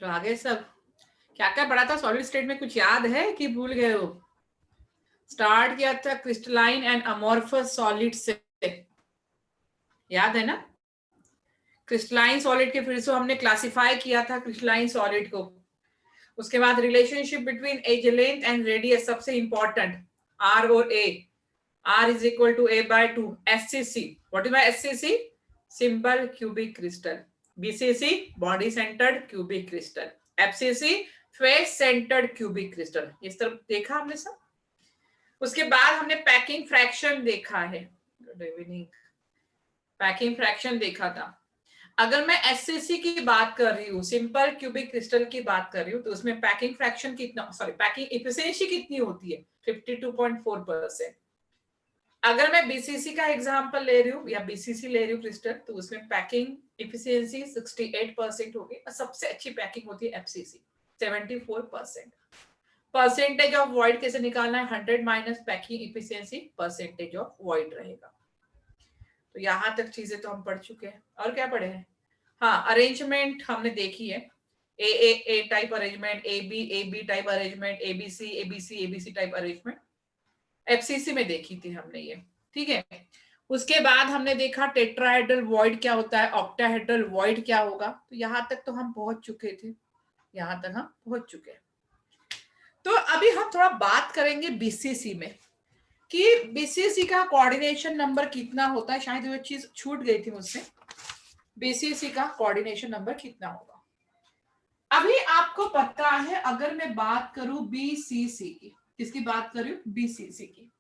चलो आगे सब क्या क्या पढ़ा था सॉलिड स्टेट में, कुछ याद है कि भूल गए हो? स्टार्ट किया था क्रिस्टलाइन एंड अमोर्फस सॉलिड से, याद है ना? क्रिस्टलाइन सॉलिड के फिर से हमने क्लासिफाई किया था क्रिस्टलाइन सॉलिड को। उसके बाद relationship between edge length and radius, सबसे इंपॉर्टेंट, आर और A. R is equal to A by 2। SCC, what is my SCC? Simple cubic crystal. BCC, body centred cubic crystal. FCC, face centred cubic crystal. इस तरफ देखा हमने सब। उसके बाद हमने पैकिंग फ्रैक्शन देखा है, गुड इवनिंग। पैकिंग फ्रैक्शन देखा था। अगर मैं एससीसी की बात कर रही हूँ, सिंपल क्यूबिक क्रिस्टल की बात कर रही हूँ, तो उसमें पैकिंग फ्रैक्शन कितना, सॉरी पैकिंग एफिशिएंसी कितनी होती है? 52.4%। अगर मैं बीसीसी का एग्जांपल ले रही हूँ या बीसीसी ले रही हूँ क्रिस्टल, तो उसमें पैकिंग एफिशिएंसी 68% होगी और सबसे अच्छी पैकिंग होती है एफसीसी 74%। परसेंटेज ऑफ वॉइड कैसे निकालना है? 100 minus packing efficiency, percentage of void रहेगा। तो यहां तक चीजें तो हम पढ़ चुके हैं। और क्या पढ़े हैं? हाँ, अरेंजमेंट हमने देखी है। A type arrangement, A B type arrangement, ABC type arrangement FCC में देखी थी हमने ये, ठीक है। उसके बाद हमने देखा टेट्राहेड्रल वॉइड क्या होता है, ऑक्टाहेड्रल वॉइड क्या होगा। तो यहां तक तो हम पहुंच चुके थे, यहां तक हम पहुंच चुके हैं। तो अभी हम थोड़ा बात करेंगे बीसीसी में कि बीसीसी का कोऑर्डिनेशन नंबर कितना होता है। शायद वो चीज छूट गई थी मुझसे, बीसीसी का कोऑर्डिनेशन नंबर कितना होगा। अभी आपको पता है, अगर मैं बात करूं बीसीसी की, किसकी बात कर रही हूं? बीसीसी की,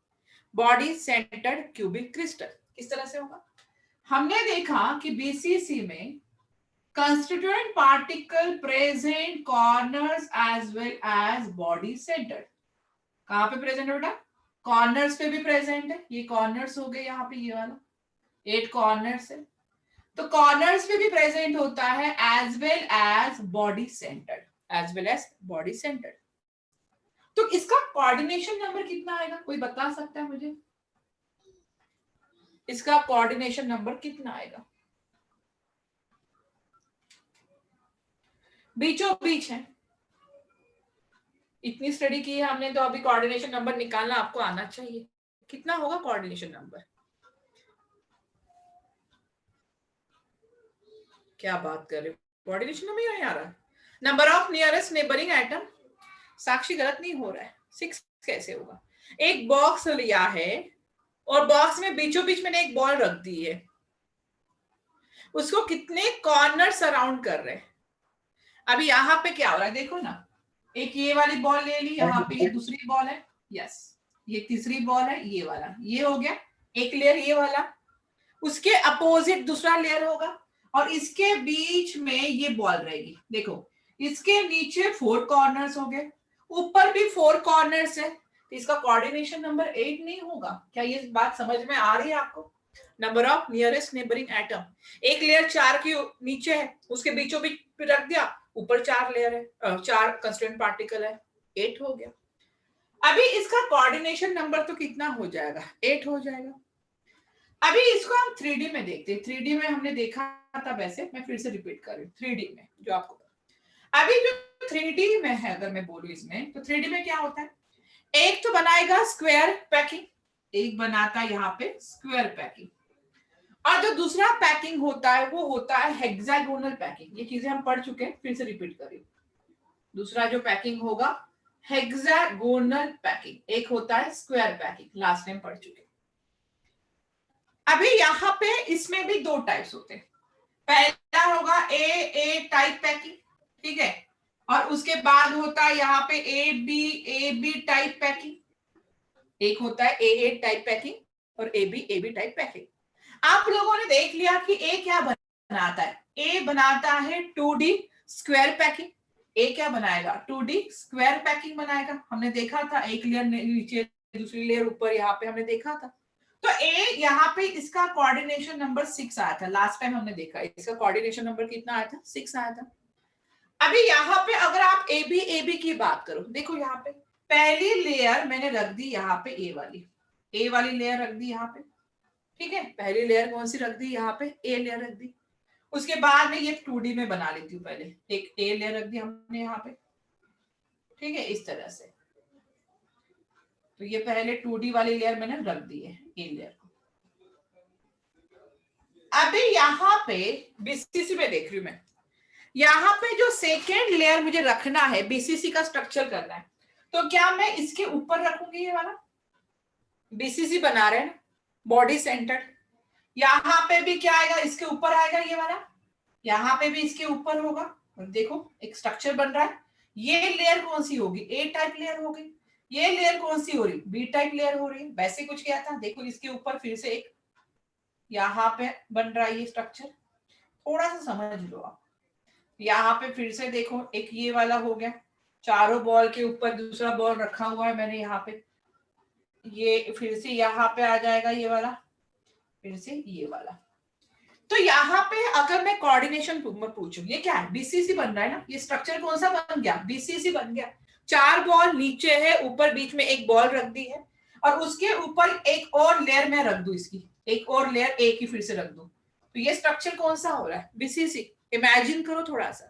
बॉडी सेंटर्ड क्यूबिक क्रिस्टल। किस तरह से होगा? हमने देखा कि बीसीसी में constituent particle present corners as well as body centered। कहां पे प्रेजेंट है बेटा? कॉर्नर्स पे भी प्रेजेंट है। ये कॉर्नर्स हो गए, यहाँ पे ये वाला 8 कॉर्नर्स है, तो कॉर्नर्स पे भी प्रेजेंट होता है as well as body centred, as well as body centred. तो इसका कोऑर्डिनेशन नंबर कितना आएगा? कोई बता सकता है मुझे? इसका कोऑर्डिनेशन नंबर कितना आएगा? बीचों बीच है, इतनी स्टडी की है हमने, तो अभी कोऑर्डिनेशन नंबर निकालना आपको आना चाहिए। कितना होगा कोऑर्डिनेशन नंबर? क्या बात कर रहे हो, कोऑर्डिनेशन नंबर नहीं आ रहा? Number of nearest neighbouring atom. Sakshi गलत नहीं हो रहा है, 6 कैसे होगा? एक बॉक्स लिया है और बॉक्स में बीचों बीच मैंने एक बॉल रख दी है, उसको कितने कॉर्नर सराउंड कर रहे हैं। अभी यहाँ पे क्या हो रहा है देखो ना, एक ये वाली बॉल ले ली, यहाँ पे ये दूसरी बॉल है, यस, ये तीसरी बॉल है, ये वाला, ये हो गया एक लेयर, ये वाला, उसके अपोजिट दूसरा लेयर होगा और इसके बीच में ये बॉल रहेगी। देखो, इसके नीचे 4 कॉर्नर्स हो गए, ऊपर भी 4 कॉर्नर्स है, तो इसका कोऑर्डिनेशन नंबर 8 नहीं होगा क्या? ये बात समझ में आ रही है आपको? Number of nearest neighbouring atom, एक लेयर 4 के नीचे है, उसके बीचों बीच रख दिया, ऊपर 4 लेयर है, 4 कंस्टिट्यूएंट पार्टिकल है, 8 हो गया। अभी इसका कोऑर्डिनेशन नंबर तो कितना हो जाएगा? 8 हो जाएगा। अभी इसको हम 3D में देखते हैं। 3D में हमने देखा था, वैसे मैं फिर से रिपीट कर रही हूँ। 3D में जो आपको, अभी जो 3D में है, अगर मैं बोलूं इसमें, तो 3D में क्या होता है? एक तो बनाएगा स्क्वायर पैकिंग, एक बनाता है यहाँ पे स्क्वायर पैकिंग, और जो दूसरा पैकिंग होता है वो होता है हेक्सागोनल पैकिंग। ये चीजें हम पढ़ चुके हैं, फिर से रिपीट कर रही हूँ। दूसरा जो पैकिंग होगा हेक्सागोनल पैकिंग, एक होता है स्क्वायर पैकिंग, लास्ट टाइम पढ़ चुके। अभी यहाँ पे इसमें भी 2 टाइप्स होते हैं। पहला होगा ए टाइप पैकिंग, ठीक है, और उसके बाद होता है यहाँ पे ए बी टाइप पैकिंग। एक होता है ए टाइप पैकिंग और ए बी टाइप पैकिंग। आप लोगों ने देख लिया कि ए क्या बनाता है? ए बनाता है 2D स्क्वायर पैकिंग। ए क्या बनाएगा? 2D स्क्वायर पैकिंग बनाएगा। हमने देखा था, एक लेयर नीचे दूसरी लेयर ऊपर, यहाँ पे हमने देखा था। तो ए यहाँ पे इसका कोऑर्डिनेशन नंबर 6 आया था, लास्ट टाइम हमने देखा इसका कोऑर्डिनेशन नंबर कितना आया था? 6 आया था। अभी यहाँ पे अगर आप ए बी की बात करो, देखो यहाँ पे पहली लेयर मैंने रख दी यहाँ पे ए वाली लेयर रख दी यहाँ पे, ठीक है। पहली लेयर कौन सी रख दी? यहाँ पे ए लेयर रख दी। उसके बाद में ये 2D में बना लेती हूँ। पहले एक ए लेयर रख दी हमने यहाँ पे, ठीक है, इस तरह से। तो ये पहले 2D वाली लेयर मैंने रख दी है, ए लेयर को। अभी यहाँ पे बीसीसी में देख रही हूँ मैं, यहाँ पे जो सेकेंड लेयर मुझे रखना है, बीसीसी का स्ट्रक्चर करना है, तो क्या मैं इसके ऊपर रखूंगी ये वाला? बीसीसी बना रहे हैं, बॉडी सेंटर। यहाँ पे भी क्या आएगा? इसके ऊपर आएगा ये वाला, यहाँ पे भी इसके ऊपर होगा। देखो एक स्ट्रक्चर बन रहा है। ये लेयर कौन सी होगी? ए टाइप लेयर होगी। ये लेयर कौन सी हो रही? बी टाइप लेयर हो रही है। वैसे कुछ क्या था, देखो इसके ऊपर फिर से एक यहाँ पे बन रहा है ये स्ट्रक्चर, थोड़ा सा समझ लो आप। यहाँ पे फिर से देखो एक ये वाला हो गया, चारों बॉल के ऊपर दूसरा बॉल रखा हुआ है मैंने यहाँ पे। ये फिर से यहाँ पे आ जाएगा ये वाला, फिर से ये वाला। तो यहाँ पे अगर मैं कोऑर्डिनेशन पूछूं, ये क्या है? बीसीसी बन रहा है ना, ये स्ट्रक्चर कौन सा बन गया? बीसीसी बन गया। 4 बॉल नीचे है, ऊपर बीच में एक बॉल रख दी है, और उसके ऊपर एक और लेयर मैं रख दूं, इसकी एक और लेयर ए की फिर से रख दूं, तो ये स्ट्रक्चर कौन सा हो रहा है? बीसीसी। इमेजिन करो थोड़ा सा।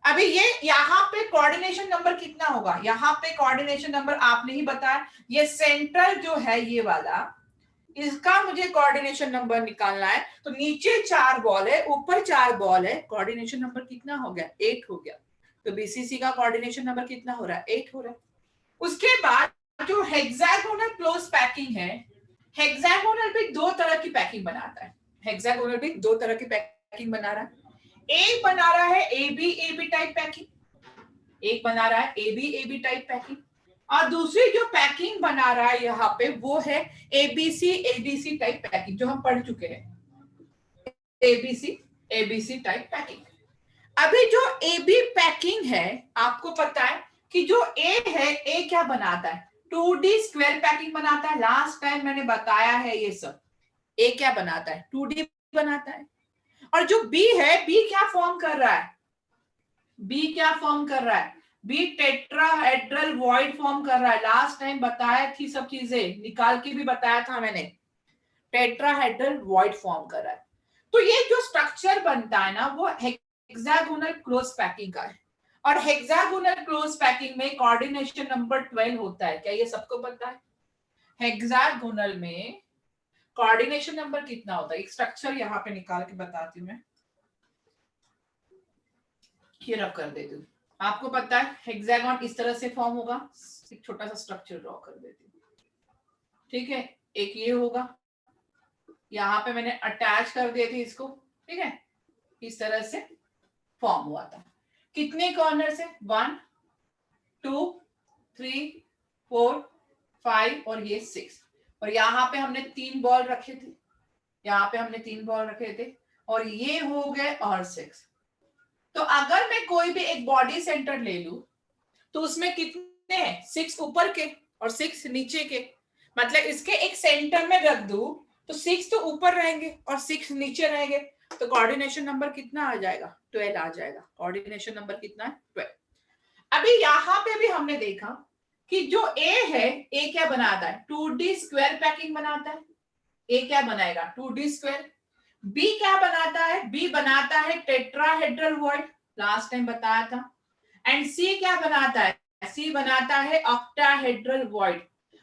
अभी ये यहाँ पे कोऑर्डिनेशन नंबर कितना होगा? यहाँ पे कोऑर्डिनेशन नंबर आपने ही बताया, ये सेंटर जो है ये वाला, इसका मुझे कोऑर्डिनेशन नंबर निकालना है। तो नीचे 4 बॉल है, ऊपर 4 बॉल है, कोऑर्डिनेशन नंबर कितना हो गया? 8 हो गया। तो बीसीसी का कोऑर्डिनेशन नंबर कितना हो रहा है? 8 हो रहा है। उसके बाद जो हेक्सागोनल क्लोज पैकिंग है, हेक्सागोनल भी 2 तरह की पैकिंग बनाता है। हेक्सागोनल भी 2 तरह की पैकिंग बना रहा है। एक बना रहा है एबी टाइप पैकिंग, एक बना रहा है एबी टाइप पैकिंग, और दूसरी जो पैकिंग बना रहा है यहाँ पे वो है एबीसी टाइप पैकिंग, जो हम पढ़ चुके हैं, एबीसी टाइप पैकिंग। अभी जो एबी पैकिंग है, आपको पता है कि जो ए है, ए क्या बनाता है? 2D स्क्वायर पैकिंग बनाता है। लास्ट टाइम मैंने बताया है ये सब। ए क्या बनाता है? 2D बनाता है। और जो बी है, बी क्या फॉर्म कर रहा है? बी क्या फॉर्म कर रहा है? बी टेट्राहेड्रल वॉइड फॉर्म कर रहा है। लास्ट टाइम बताया थी सब चीजें, निकाल के भी बताया था मैंने। टेट्राहेड्रल वॉइड फॉर्म कर रहा है। तो ये जो स्ट्रक्चर बनता है ना, वो हेक्सागोनल क्लोज पैकिंग का है। और हेक्सागोनल क्लोज पैकिंग में कोऑर्डिनेशन नंबर 12 होता है। क्या ये सबको पता है? हेक्सागोनल में कोऑर्डिनेशन नंबर कितना होता है? एक स्ट्रक्चर यहाँ पे निकाल के बताती हूँ मैं, ये रब कर देती हूँ। आपको पता है हेक्सागन इस तरह से फॉर्म होगा। एक छोटा सा स्ट्रक्चर ड्रॉ कर देती हूँ, ठीक है। एक ये होगा, यहाँ पे मैंने अटैच कर दिए थे इसको, ठीक है, इस तरह से फॉर्म हुआ था। कितने कॉर्नर से? 1 2 3 4 5 और ये 6। और यहाँ पे हमने 3 बॉल रखे थे, यहाँ पे हमने 3 बॉल रखे थे, और ये हो गए और 6। तो अगर मैं कोई भी एक बॉडी सेंटर ले लूं, तो उसमें कितने हैं? 6 ऊपर के और 6 नीचे के। मतलब इसके एक सेंटर में रख दूं तो 6 तो ऊपर रहेंगे और 6 नीचे रहेंगे। तो कोऑर्डिनेशन नंबर कितना आ जाएगा? 12 आ जाएगा। कोऑर्डिनेशन नंबर कितना है? 12। अभी यहाँ पे भी हमने देखा कि जो ए है, ए क्या बनाता है? 2D स्क्वायर पैकिंग बनाता है। ए क्या बनाएगा? 2D square. बी क्या बनाता है? बी बनाता है टेट्राहेड्रल वॉइड, लास्ट टाइम बताया था। एंड सी क्या बनाता है? सी बनाता है ऑक्टाहेड्रल वॉइड।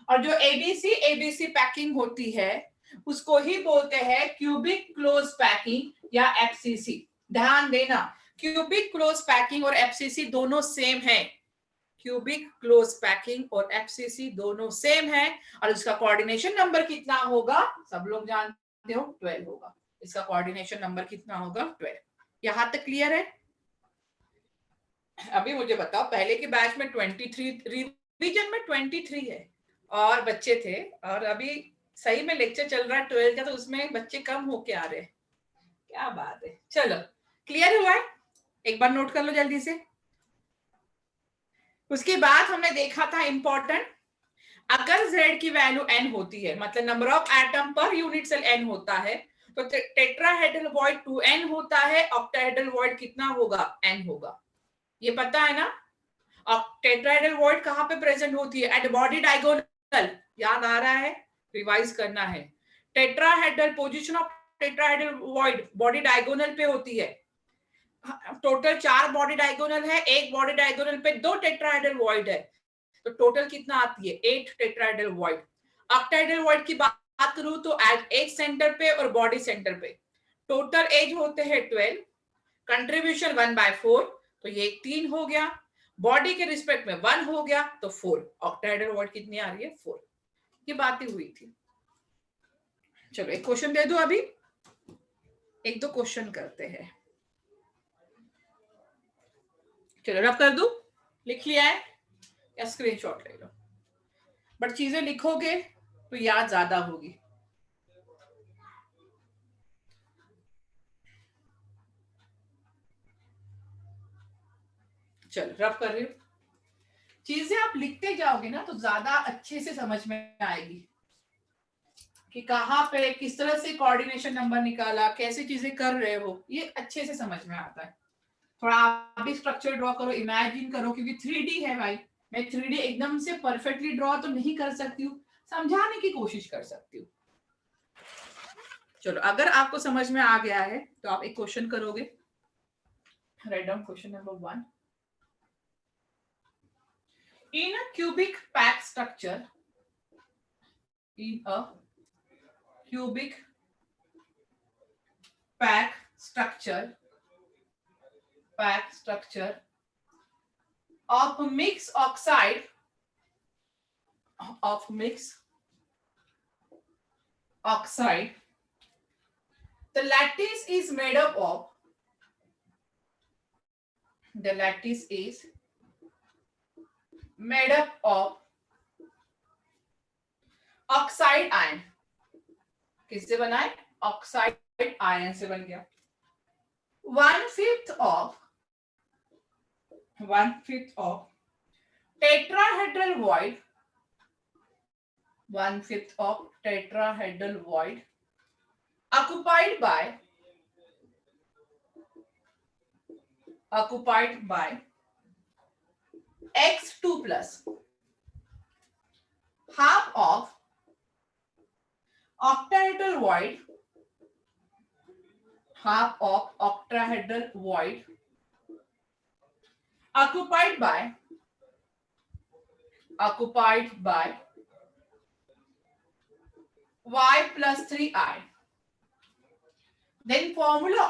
और जो एबीसी पैकिंग होती है उसको ही बोलते हैं क्यूबिक क्लोज पैकिंग या एफसीसी। ध्यान देना, क्यूबिक क्लोज पैकिंग और एफसीसी दोनों सेम है। क्यूबिक क्लोज पैकिंग और एफसीसी दोनों सेम है। और उसका कोऑर्डिनेशन नंबर कितना होगा? सब लोग जानते हो, 12 होगा। इसका कोऑर्डिनेशन नंबर कितना होगा? 12। यहां तक क्लियर है? अभी मुझे बताओ, पहले के बैच में 23, रिवीजन में 23 है और बच्चे थे, और अभी सही में लेक्चर चल रहा है 12 का, तो उसमें बच्चे कम होके आ रहे हैं। क्या बात है। चलो, क्लियर हुआ है? एक बार नोट कर लो जल्दी से। उसके बाद हमने देखा था इंपॉर्टेंट, अगर z की वैल्यू n होती है, मतलब number of atom per unit cell n होता है, तो टेट्राहेड्रल वॉइड 2n होता है। ऑक्टाहेड्रल वॉइड कितना होगा? n होगा। ये पता है ना? टेट्राहेड्रल वॉइड कहां पे प्रेजेंट होती है? At body diagonal. याद आ रहा है? रिवाइज करना है। Tetrahedral, position of tetrahedral void body diagonal पे होती है, टोटल 4 बॉडी डायगोनल है, एक बॉडी डायगोनल पे 2 टेट्राहेड्रल वॉइड है, तो टोटल कितना आती है 8 टेट्राहेड्रल वॉइड। ऑक्टाहेड्रल वॉइड की बात करूं तो एज सेंटर पे और बॉडी सेंटर पे टोटल एज होते हैं 12, कंट्रीब्यूशन 1/4, तो ये 3 हो गया, बॉडी के रिस्पेक्ट में 1 हो गया, तो 4। ऑक्टाहेड्रल वॉइड कितनी आ रही है 4। ये बातें हुई थी। चलो एक क्वेश्चन दे दो, अभी 1-2 क्वेश्चन करते हैं। चलो रब कर दूं, लिख लिया है या स्क्रीनशॉट ले लो, बट चीजें लिखोगे तो याद ज्यादा होगी। चलो रब कर रही हूँ, चीजें आप लिखते जाओगे ना तो ज्यादा अच्छे से समझ में आएगी कि कहाँ पे किस तरह से कोऑर्डिनेशन नंबर निकाला, कैसे चीजें कर रहे हो, ये अच्छे से समझ में आता है। थोड़ा आप भी स्ट्रक्चर ड्रॉ करो, इमेजिन करो, क्योंकि 3D है भाई, मैं 3D एकदम से परफेक्टली ड्रॉ तो नहीं कर सकती हूँ, समझाने की कोशिश कर सकती हूँ। चलो अगर आपको समझ में आ गया है तो आप एक क्वेश्चन करोगे। Write down question number 1। In a cubic pack structure, in a cubic pack structure of mixed oxide the lattice is made up of oxide ion. किससे बना है? ऑक्साइड आयन से बन गया। 1/5 of tetrahedral void, 1/5 of tetrahedral void occupied by X2 plus, half of octahedral void, occupied by Y plus 3I. Then formula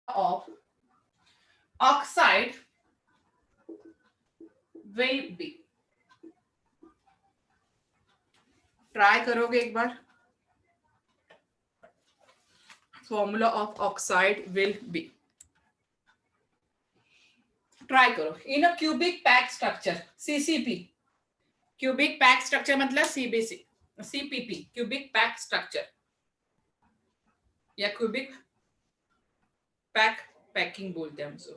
of oxide will be, try करोगे एक बार? Formula of oxide will be, try करो। In a cubic pack structure, CCP, cubic pack structure मतलब CPP, cubic pack structure या cubic packing बोलते हैं हम उसको,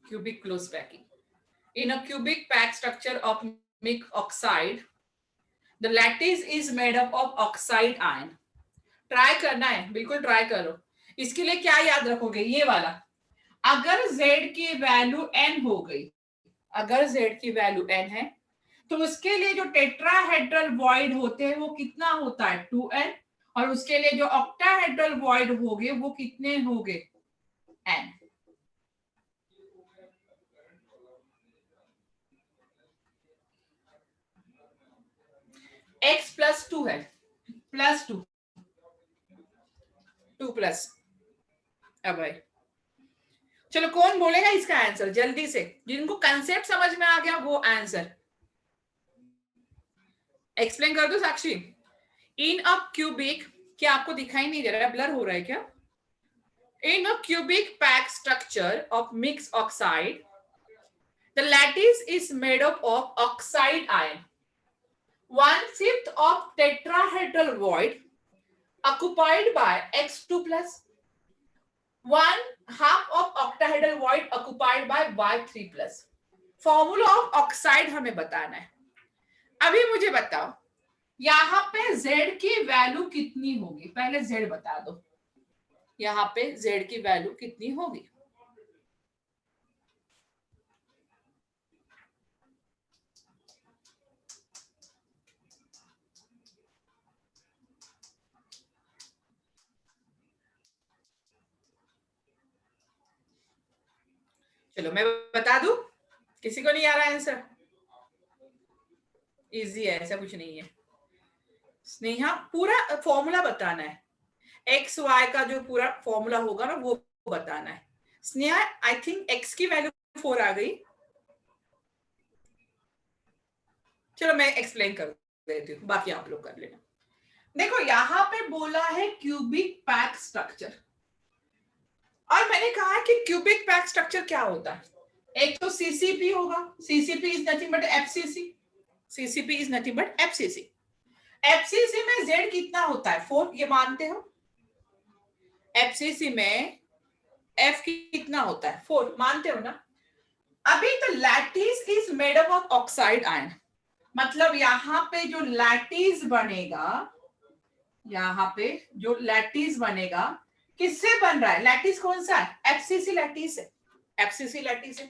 cubic close packing. In a cubic pack structure of mixed oxide, the lattice is made up of oxide ion. Try करना है, बिल्कुल try करो। इसके लिए क्या याद रखोगे? ये वाला, अगर Z की वैल्यू n हो गई, अगर Z की वैल्यू n है तो उसके लिए जो टेट्राहेड्रल वॉइड होते हैं वो कितना होता है? 2n, और उसके लिए जो ऑक्टाहेड्रल वॉइड होंगे वो कितने होंगे? n। x प्लस 2 है, प्लस 2 प्लस। अब भाई चलो कौन बोलेगा इसका आंसर जल्दी से, जिनको कंसेप्ट समझ में आ गया वो आंसर एक्सप्लेन कर दो। साक्षी, इन अ क्यूबिक, क्या आपको दिखाई नहीं दे रहा है? ब्लर हो रहा है क्या? In a cubic pack structure of mix oxide, the lattice is made up of oxide ion, 1/5 of tetrahedral void occupied by X2 plus, 1/2 of octahedral void occupied by Y3 plus। Formula of oxide हमें बताना है। अभी मुझे बताओ यहाँ पे Z की value कितनी होगी? पहले Z बता दो, यहाँ पे Z की वैल्यू कितनी होगी? चलो मैं बता दूं, किसी को नहीं आ रहा आंसर? इजी है, ऐसा कुछ नहीं है। स्नेहा पूरा फॉर्मूला बताना है, एक्स वाई का जो पूरा फॉर्मूला होगा ना वो बताना है। स्नेहा आई थिंक एक्स की वैल्यू 4 आ गई। चलो मैं एक्सप्लेन कर देती हूँ, बाकी आप लोग कर लेना। देखो यहाँ पे बोला है क्यूबिक पैक स्ट्रक्चर, और मैंने कहा कि क्यूबिक पैक स्ट्रक्चर क्या होता है। एक तो सीसीपी होगा, CCP is nothing but FCC, CCP is nothing but FCC. FCC में जेड कितना होता है 4, ये मानते हो? एफसीसी में एफ कितना होता है 4, मानते हो ना? अभी तो lattice is made up of oxide ion, मतलब यहाँ पे जो लैटिस बनेगा, यहाँ पे जो लैटिस बनेगा किससे बन रहा है? लैटिस कौन सा है? एफसीसी लैटिस है, एफसीसी लैटिस है।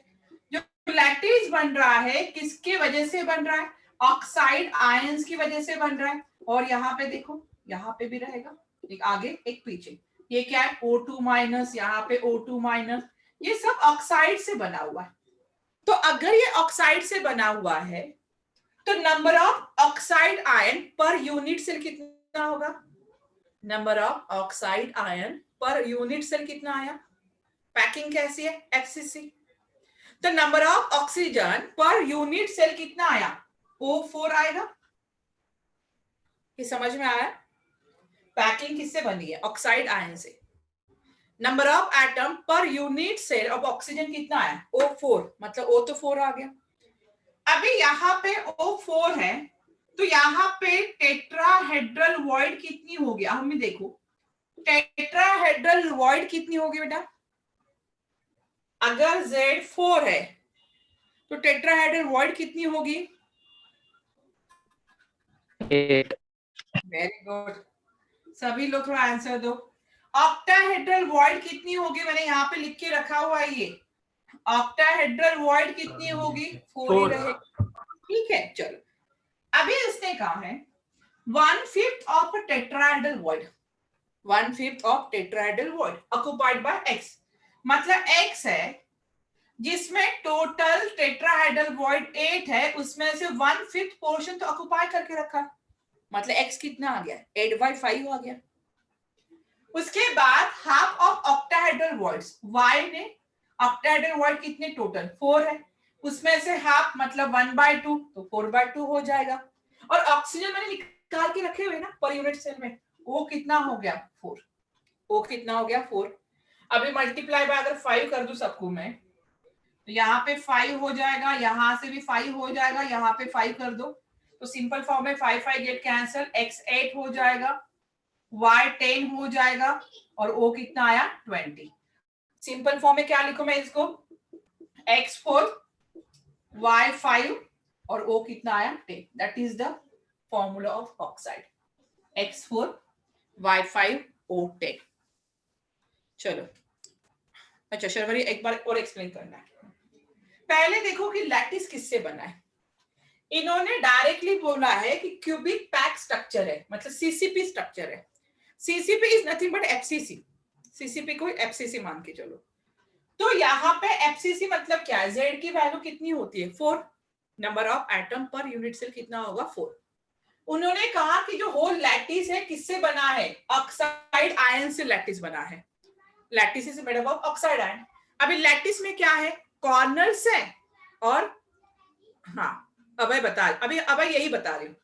जो लैटिस बन रहा है किसके वजह से बन रहा है? ऑक्साइड आयंस की वजह से बन रहा है। और यहाँ पे देखो, यहाँ पे भी रहेगा, एक आगे एक पीछे। ये क्या है? O2 माइनस, यहाँ पे O2 माइनस, ये सब ऑक्साइड से बना हुआ है। तो अगर ये ऑक्साइड से बना हुआ है तो number of oxide ion per unit cell कितना होगा? Number of oxide ion per unit cell कितना आया? पैकिंग कैसी है? एफसीसी। तो number of oxygen per unit cell कितना आया? O4 आएगा। ये समझ में आया? पैकिंग किससे बनी है? ऑक्साइड आयन से। Number of atom per unit cell of oxygen कितना आया? O4, मतलब O तो 4 आ गया। अभी यहाँ पे O4 है, तो यहाँ पे टेट्राहेड्रल वॉइड कितनी होगी? हमें देखो टेट्राहेड्रल वॉइड कितनी होगी बेटा? अगर Z4 है तो टेट्राहेड्रल वॉइड कितनी होगी? 8। वेरी गुड, सभी लोग थोड़ा आंसर दो। ऑक्टाहेड्रल वॉइड कितनी होगी? मैंने यहाँ पे लिख के रखा हुआ है, ये ऑक्टाहेड्रल वॉइड कितनी होगी? 4 ही रहेगी। ठीक है, चलो अभी इसने कहा है 1/5 of tetrahedral void, 1/5 of tetrahedral void occupied by x, मतलब एक्स है जिसमें टोटल टेट्राहेड्रल वॉइड 8 है, उसमें से 1/5 पोर्शन तो ऑक्युपाई करके रखा, मतलब एक्स कितना आ गया? 8/5 आ गया। उसके बाद half of octahedral voids, Y ने ऑक्टाहेड्रल वॉइड कितने टोटल 4 है, उसमें से हाफ मतलब 1/2, तो 4/2 हो जाएगा। और ऑक्सीजन मैंने निकाल के रखे हुए ना पर यूनिट सेल में, वो कितना हो गया? 4। वो कितना हो गया? 4। अभी मल्टीप्लाई बाय अगर 5 कर दूं सबको मैं, तो यहाँ पे 5 हो जाएगा, यहाँ से भी 5 हो जाएगा, यहाँ पे 5 कर दो, तो सिंपल फॉर्म में 5 गेट कैंसल, x 8 हो जाएगा, y 10 हो जाएगा, और o कितना आया? 20। सिंपल फॉर्म में क्या लिखूं मैं इसको? x 4 y 5 और o कितना आया? 10। That is the formula of oxide, x 4 y 5 o 10। चलो अच्छा शर्वरी एक बार और एक्सप्लेन करना है। पहले देखो कि लैटिस किससे बना है। इन्होंने डायरेक्टली बोला है कि क्यूबिक पैक स्ट्रक्चर है, मतलब सीसीपी स्ट्रक्चर है। CCP is nothing but FCC, CCP को एफसीसी मान के चलो। तो यहाँ पे एफसीसी मतलब क्या है? जेड की वैल्यू कितनी होती है? 4। Number of atom per unit cell कितना होगा? 4। उन्होंने कहा कि जो होल लैटिस है किससे बना है? ऑक्साइड आयन से लैटिस बना है। Lattice is made up of oxide ion. अभी लैटिस में क्या है? कॉर्नर्स है, और हाँ अब यही बता रही हूँ।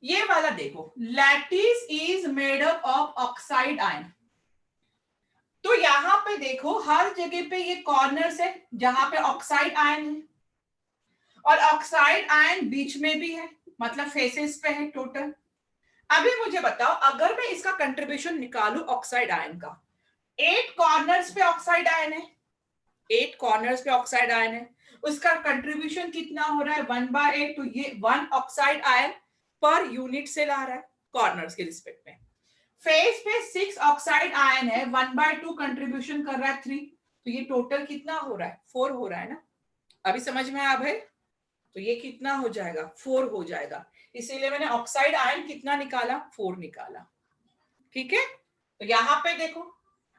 ये वाला देखो, lattice is made up of oxide ion. तो यहाँ पे देखो हर जगह पे ये कॉर्नर्स है जहां पे ऑक्साइड आयन है, और ऑक्साइड आयन बीच में भी है, मतलब फेसेस पे है टोटल। अभी मुझे बताओ, अगर मैं इसका कंट्रीब्यूशन निकालू ऑक्साइड आयन का, 8 कॉर्नर्स पे ऑक्साइड आयन है, 8 कॉर्नर्स पे ऑक्साइड आयन है, उसका कंट्रीब्यूशन कितना हो रहा है? 1/8। तो ये 1 oxide ion per unit cell आ रहा है कॉर्नर्स के रिस्पेक्ट में। फेस पे 6 ऑक्साइड आयन है, 1/2 कंट्रीब्यूशन कर रहा है 3, तो ये टोटल कितना हो रहा है? 4 हो रहा है ना। अभी समझ में आया भाई? तो ये कितना हो जाएगा? 4 हो जाएगा। इसीलिए मैंने ऑक्साइड आयन कितना निकाला? 4 निकाला। ठीक है, तो यहाँ पे देखो,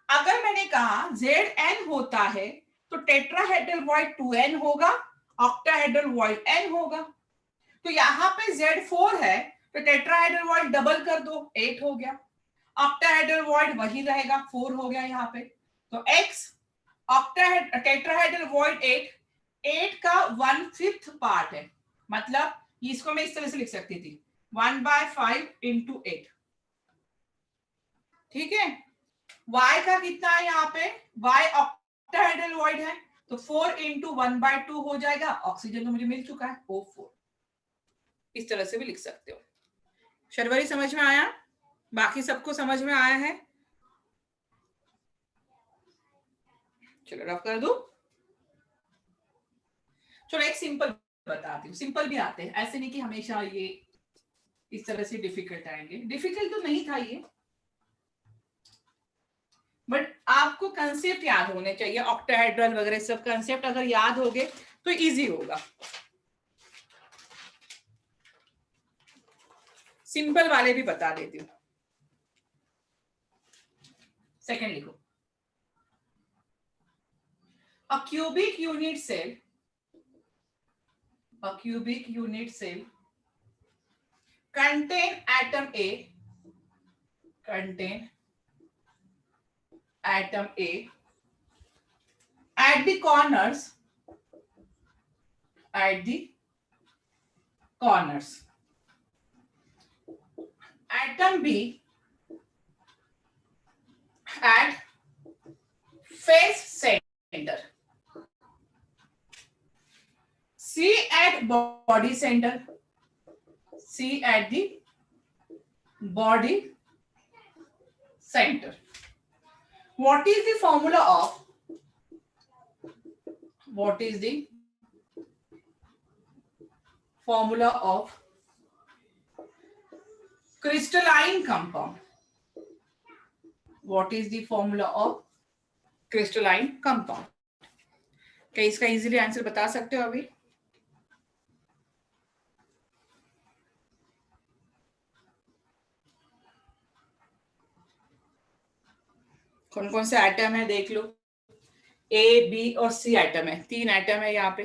अगर मैंने कहा Zn होता है तो टेट्राहेड्रल वॉइड 2n होगा, ऑक्टाहेड्रल वॉइड n होगा। तो यहाँ पे Z4 है तो टेट्राहेड्रल वॉइड डबल कर दो, 8 हो गया। ऑक्टाहेड्रल वॉइड वही रहेगा, 4 हो गया यहाँ पे। तो x टेट्राहेड्रल वॉइड 8 का 1/5 पार्ट है, मतलब इसको मैं इस तरह से लिख सकती थी 1/5 × 8। ठीक है, y का कितना है यहाँ पे, y ऑक्टाहेड्रल वॉइड है तो 4 × 1/2 हो जाएगा। ऑक्सीजन तो मुझे मिल चुका है O4। इस तरह से भी लिख सकते हो। शर्वरी समझ में आया? बाकी सबको समझ में आया है? चलो रफ कर दो। चलो एक सिंपल बताती हूँ, सिंपल भी आते हैं, ऐसे नहीं कि हमेशा ये इस तरह से डिफिकल्ट आएंगे। डिफिकल्ट तो नहीं था ये, बट आपको कंसेप्ट याद होने चाहिए। ऑक्टाहेड्रल वगैरह सब कंसेप्ट अगर याद होगे तो इजी होगा। सिंपल वाले भी बता देती हूँ। सेकंड लिखो, a cubic unit cell contain atom A at the corners atom B at face center, C at body center, C at the body center. What is the formula of crystalline compound? What is the formula of crystalline compound? क्या इसका easily answer बता सकते हो अभी? कौन कौन से atom है देख लो। A, B और C एटम है, 3 एटम है यहाँ पे।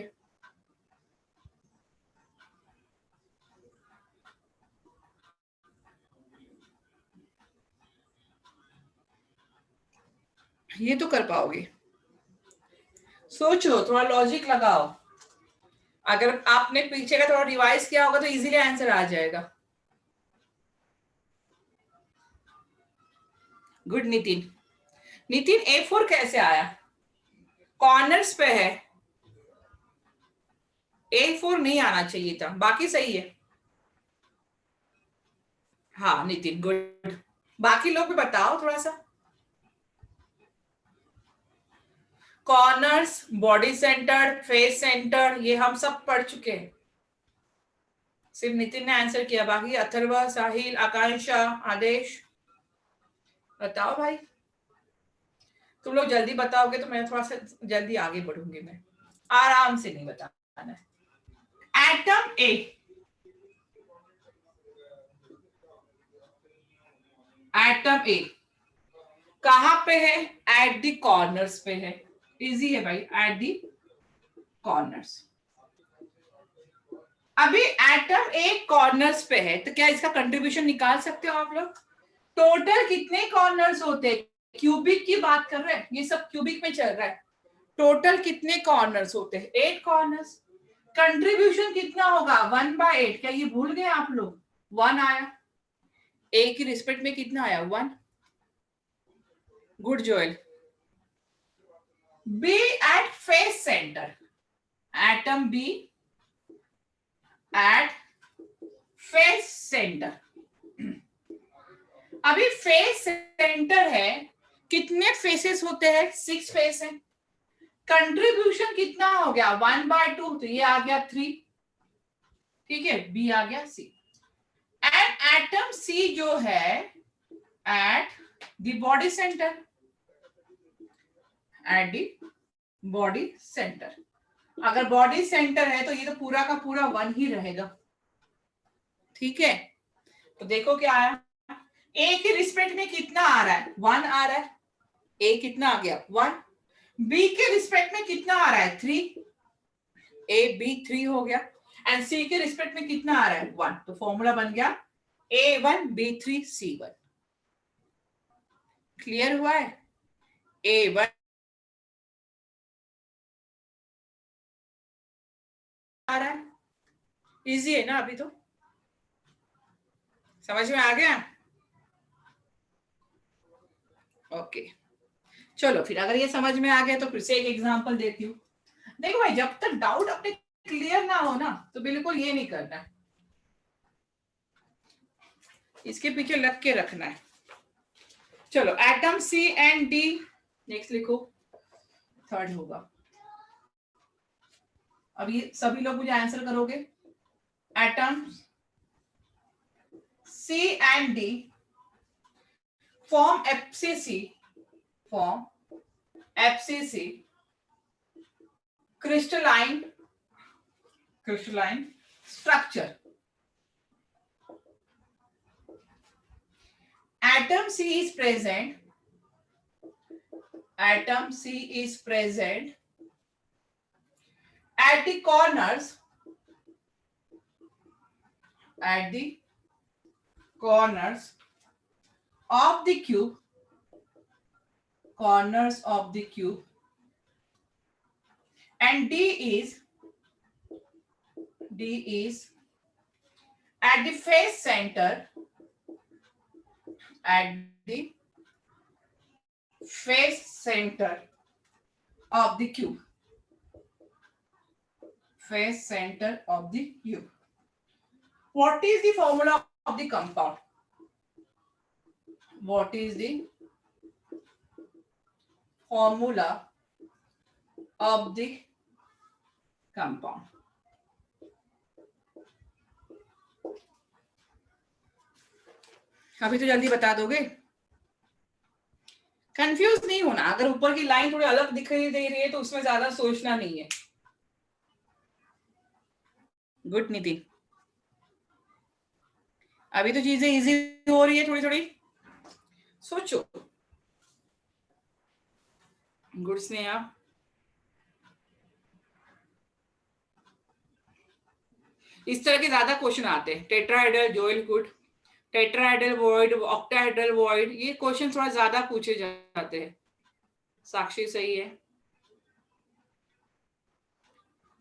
ये तो कर पाओगे, सोचो, थोड़ा लॉजिक लगाओ। अगर आपने पीछे का थोड़ा रिवाइज किया होगा तो इजीली आंसर आ जाएगा। गुड नितिन। नितिन A4 कैसे आया? कॉर्नर्स पे है, A4 नहीं आना चाहिए था, बाकी सही है। हाँ नितिन गुड। बाकी लोग भी बताओ थोड़ा सा। Corners, body centre, face centre, ये हम सब पढ़ चुके हैं। सिर्फ नितिन ने आंसर किया, बाकी अथर्व, साहिल, आकांक्षा, आदेश बताओ भाई। तुम लोग जल्दी बताओगे तो मैं थोड़ा सा जल्दी आगे बढ़ूंगी। मैं आराम से नहीं बताना है। एटम ए, एटम ए कहां पे है? एट द कॉर्नर्स पे है। इजी है भाई, एट द कॉर्नर्स। अभी एटम ए कॉर्नर्स पे है तो क्या इसका कंट्रीब्यूशन निकाल सकते हो आप लोग? टोटल कितने कॉर्नर्स होते हैं? क्यूबिक की बात कर रहे हैं, ये सब क्यूबिक में चल रहा है। टोटल कितने कॉर्नर्स होते हैं? 8 कॉर्नर्स। कंट्रीब्यूशन कितना होगा? 1/8। क्या ये भूल गए आप लोग? 1 आया। ए की रिस्पेक्ट में कितना आया? 1। Good Joel. B at face centre, atom B at face centre. अभी फेस सेंटर है, कितने फेसेस होते हैं? 6 फेस है। कंट्रीब्यूशन कितना हो गया? 1/2, तो ये आ गया 3। ठीक है, बी आ गया सी। एंड एटम सी जो है at the body centre, at the body centre. अगर बॉडी सेंटर है तो ये तो पूरा का पूरा 1 ही रहेगा। ठीक है, तो देखो क्या आया। ए के रिस्पेक्ट में कितना आ रहा है? 1 आ रहा है। ए कितना आ गया? 1। बी के रिस्पेक्ट में कितना आ रहा है 3, ए बी 3 हो गया, एंड सी के रिस्पेक्ट में कितना आ रहा है 1, तो फॉर्मूला बन गया A1 B3 C1। क्लियर हुआ है? A1 आ रहा है, इजी है ना? अभी तो समझ में आ गया? ओके चलो फिर, अगर ये समझ में आ गया तो फिर से एक एग्जांपल देती हूँ। देखो भाई, जब तक डाउट अपने क्लियर ना हो ना, तो बिल्कुल ये नहीं करना है, इसके पीछे लग के रखना है। चलो, atom C and D, next लिखो, थर्ड होगा। अब ये सभी लोग मुझे आंसर करोगे। Atom C and D form FCC, form FCC crystalline structure. Atom C is present. Atom C is present at the corners. At the corners of the cube. Corners of the cube. And D is at the face center. At the face center of the cube. Face center of the cube. What is the formula of the compound? What is the formula of the compound? अभी तो जल्दी बता दोगे, confuse नहीं होना। अगर ऊपर की लाइन थोड़ी अलग दिखाई दे रही है तो उसमें ज्यादा सोचना नहीं है। गुड नितिन, अभी तो चीजें इजी हो रही है, थोड़ी थोड़ी सोचो। गुड स्नेहा, इस तरह के ज्यादा क्वेश्चन आते हैं। Tetrahedral, Joel good, tetrahedral void, octahedral void, ये क्वेश्चन थोड़ा ज्यादा पूछे जाते हैं। साक्षी सही है,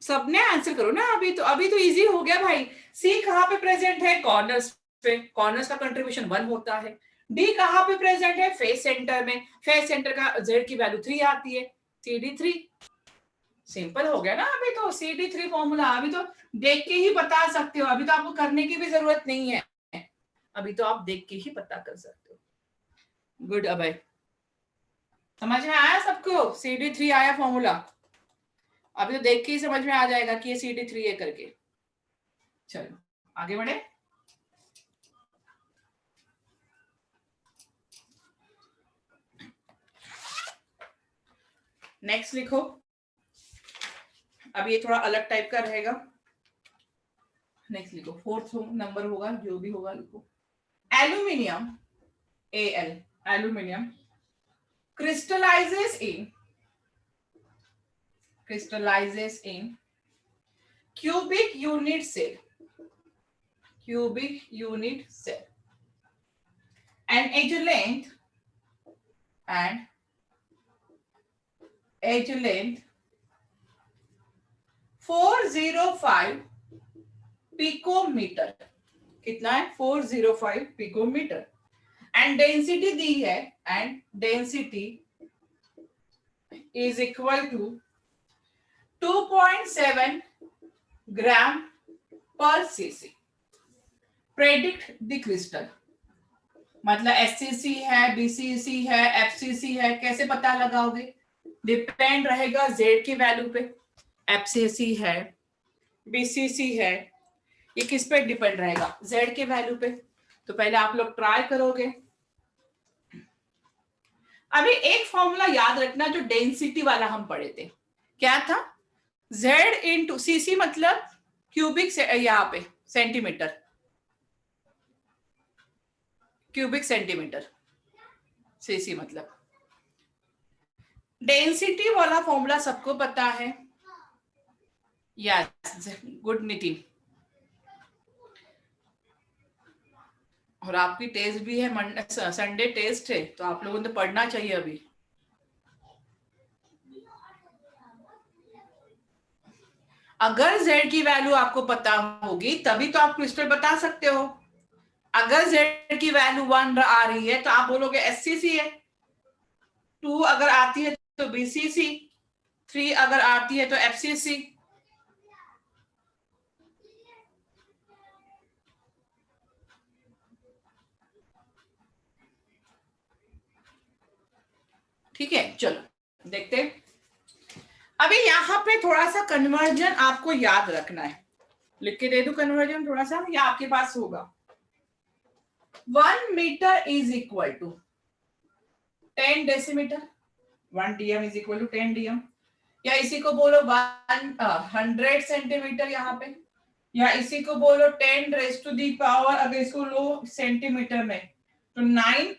सबने आंसर करो ना। अभी तो इजी हो गया भाई। सी कहाँ पे प्रेजेंट है? कॉर्नर्स पे, कॉर्नर्स का कंट्रीब्यूशन 1 होता है। डी कहाँ पे प्रेजेंट है? फेस सेंटर में, फेस सेंटर का जेड की वैल्यू 3 आती है, CD3। सिंपल हो गया ना? अभी तो CD3 फॉर्मूला अभी तो देख के ही बता सकते हो, अभी तो आपको करने की भी जरूरत नहीं है, अभी तो आप देख के ही पता कर सकते हो। गुड अभय, समझ में आया सबको? CD3 आया फॉर्मूला, अभी तो देख के ही समझ में आ जाएगा कि ये CD3 है करके। चलो आगे बढ़े। नेक्स्ट लिखो, अब ये थोड़ा अलग टाइप का रहेगा। नेक्स्ट लिखो, फोर्थ नंबर होगा, जो भी होगा लिखो। Aluminium, Al, aluminium crystallizes in cubic unit cell, and edge length 405 picometre. कितना है? 405 पिकोमीटर। एंड डेंसिटी दी है, and density is equal to 2.7 gram per cc. Predict the crystal, मतलब SCC है, BCC है, FCC है, कैसे पता लगाओगे? डिपेंड रहेगा Z की वैल्यू पे। FCC है, BCC है, ये किस पे डिपेंड रहेगा? Z के वैल्यू पे। तो पहले आप लोग ट्राई करोगे। अभी एक फॉर्मूला याद रखना जो डेंसिटी वाला हम पढ़े थे, क्या था? Z इंटू CC मतलब क्यूबिक से, यहाँ पे सेंटीमीटर, क्यूबिक सेंटीमीटर, CC मतलब। डेंसिटी वाला फॉर्मूला सबको पता है। Yes, good Nitin. और आपकी टेस्ट भी है, मंडे संडे टेस्ट है, तो आप लोगों ने पढ़ना चाहिए अभी। अगर z की वैल्यू आपको पता होगी तभी तो आप क्रिस्टल बता सकते हो। अगर z की वैल्यू 1 आ रही है तो आप बोलोगे SCC है, 2 अगर आती है तो BCC, 3 अगर आती है तो FCC। ठीक है, चलो देखते हैं। अभी यहाँ पे थोड़ा सा कन्वर्जन आपको याद रखना है, लिख के दे दो कन्वर्जन थोड़ा सा, या आपके पास होगा। 1 metre is equal to 10 decimetre, 1 dm is equal to 10 dm, या इसी को बोलो 100 सेंटीमीटर यहाँ पे, या इसी को बोलो 10 रेज टू दी पावर, अगर इसको लो सेंटीमीटर में तो 9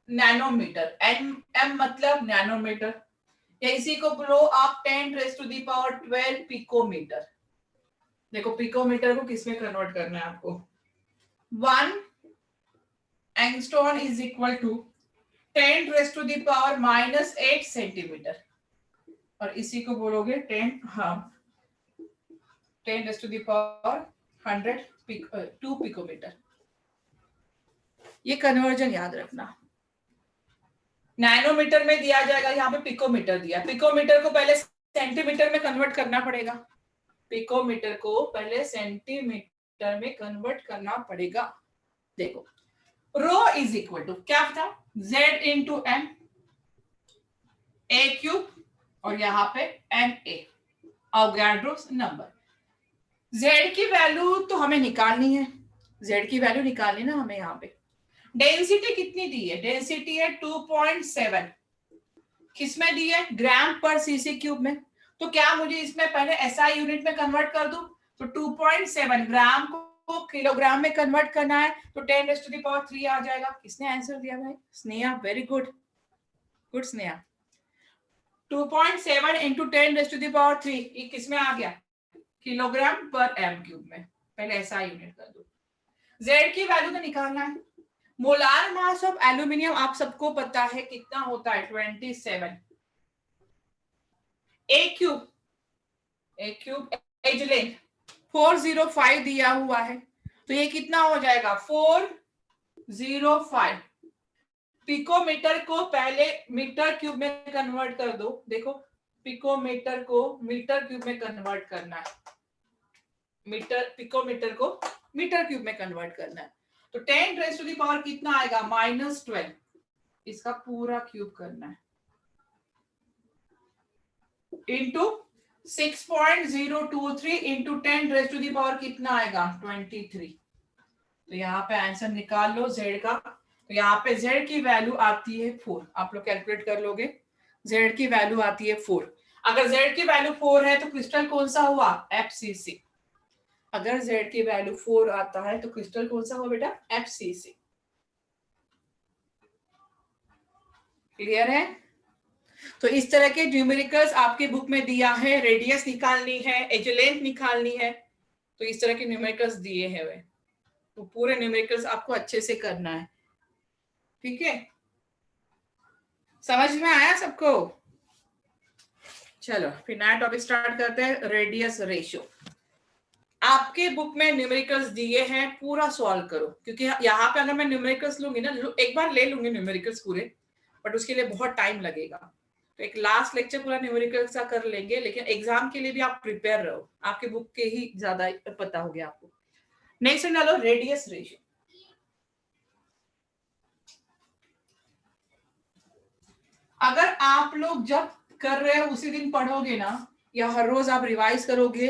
नैनोमीटर, एम मतलब नैनोमीटर, या इसी को बोलो आप 10 raise to the power 12 picometre. देखो पिकोमीटर को किसमें कन्वर्ट करना है आपको। 1 angstrom is equal to 10 raise to the power -8 centimetre, और इसी को बोलोगे 10 raise to the power 2 picometre. ये कन्वर्जन याद रखना। नैनोमीटर में दिया जाएगा, यहाँ पे पिकोमीटर दिया, पिकोमीटर को पहले सेंटीमीटर में कन्वर्ट करना पड़ेगा, पिकोमीटर को पहले सेंटीमीटर में कन्वर्ट करना पड़ेगा। देखो रो इज इक्वल टू क्या था, z इंटू एम, ए क्यूब, और यहाँ पे एम ए, अवोगाड्रोस नंबर। z की वैल्यू तो हमें निकालनी है, z की वैल्यू निकालनी ना हमें। यहाँ पे डेंसिटी कितनी दी है, डेंसिटी है 2.7, किसमें दी है, ग्राम पर सीसी क्यूब में। तो क्या मुझे इसमें पहले एसआई यूनिट में कन्वर्ट कर दूं, तो 2.7 ग्राम को किलोग्राम में कन्वर्ट करना है तो 10 रेज़ टू द पावर 3 आ जाएगा। किसने आंसर दिया भाई, Sneha, very good, good Sneha. 2.7 into 10 raise to the power 3, ये किसमें आ गया, किलोग्राम पर एम क्यूब में। पहले एसआई यूनिट कर दो, जेड की वैल्यू तो निकालना है। मोलार मास ऑफ एल्यूमिनियम आप सबको पता है कितना होता है, 27। ए क्यूब एज लेंथ 405 दिया हुआ है, तो ये कितना हो जाएगा 405। पिकोमीटर को पहले मीटर क्यूब में कन्वर्ट कर दो। देखो पिकोमीटर को मीटर क्यूब में कन्वर्ट करना है, पिकोमीटर को मीटर क्यूब में कन्वर्ट करना है, तो 10 रेज़ टू द पावर कितना आएगा, -12, इसका पूरा क्यूब करना है, into 6.023 into 10 raise to the power कितना आएगा, 23। तो यहाँ पे आंसर निकाल लो z का। तो यहाँ पे z की वैल्यू आती है 4, आप लोग कैलकुलेट कर लोगे, z की वैल्यू आती है 4। अगर z की वैल्यू 4 है तो क्रिस्टल कौन सा हुआ, FCC। अगर z की वैल्यू 4 आता है तो क्रिस्टल कौन सा हुआ बेटा, FCC। क्लियर है। तो इस तरह के न्यूमेरिकल्स आपके बुक में दिया है, रेडियस निकालनी है, एज लेंथ निकालनी है, तो इस तरह के न्यूमेरिकल्स दिए हैं वे, तो पूरे न्यूमेरिकल्स आपको अच्छे से करना है। ठीक है, समझ में आया सबको। चलो फिर नया टॉपिक स्टार्ट करते हैं, रेडियस रेशियो। आपके बुक में न्यूमेरिकल्स दिए हैं, पूरा सॉल्व करो, क्योंकि यहाँ पे अगर मैं न्यूमेरिकल्स लूंगी ना, एक बार ले लूंगी न्यूमेरिकल्स पूरे, बट उसके लिए बहुत टाइम लगेगा, तो एक लास्ट लेक्चर पूरा न्यूमेरिकल्स का कर लेंगे, लेकिन एग्जाम के लिए भी आप प्रिपेयर रहो, आपके बुक के ही ज्यादा पता हो गया आपको। नेक्स्ट डालो रेडियस रेशियो। अगर आप लोग जब कर रहे हो उसी दिन पढ़ोगे ना, या हर रोज आप रिवाइज करोगे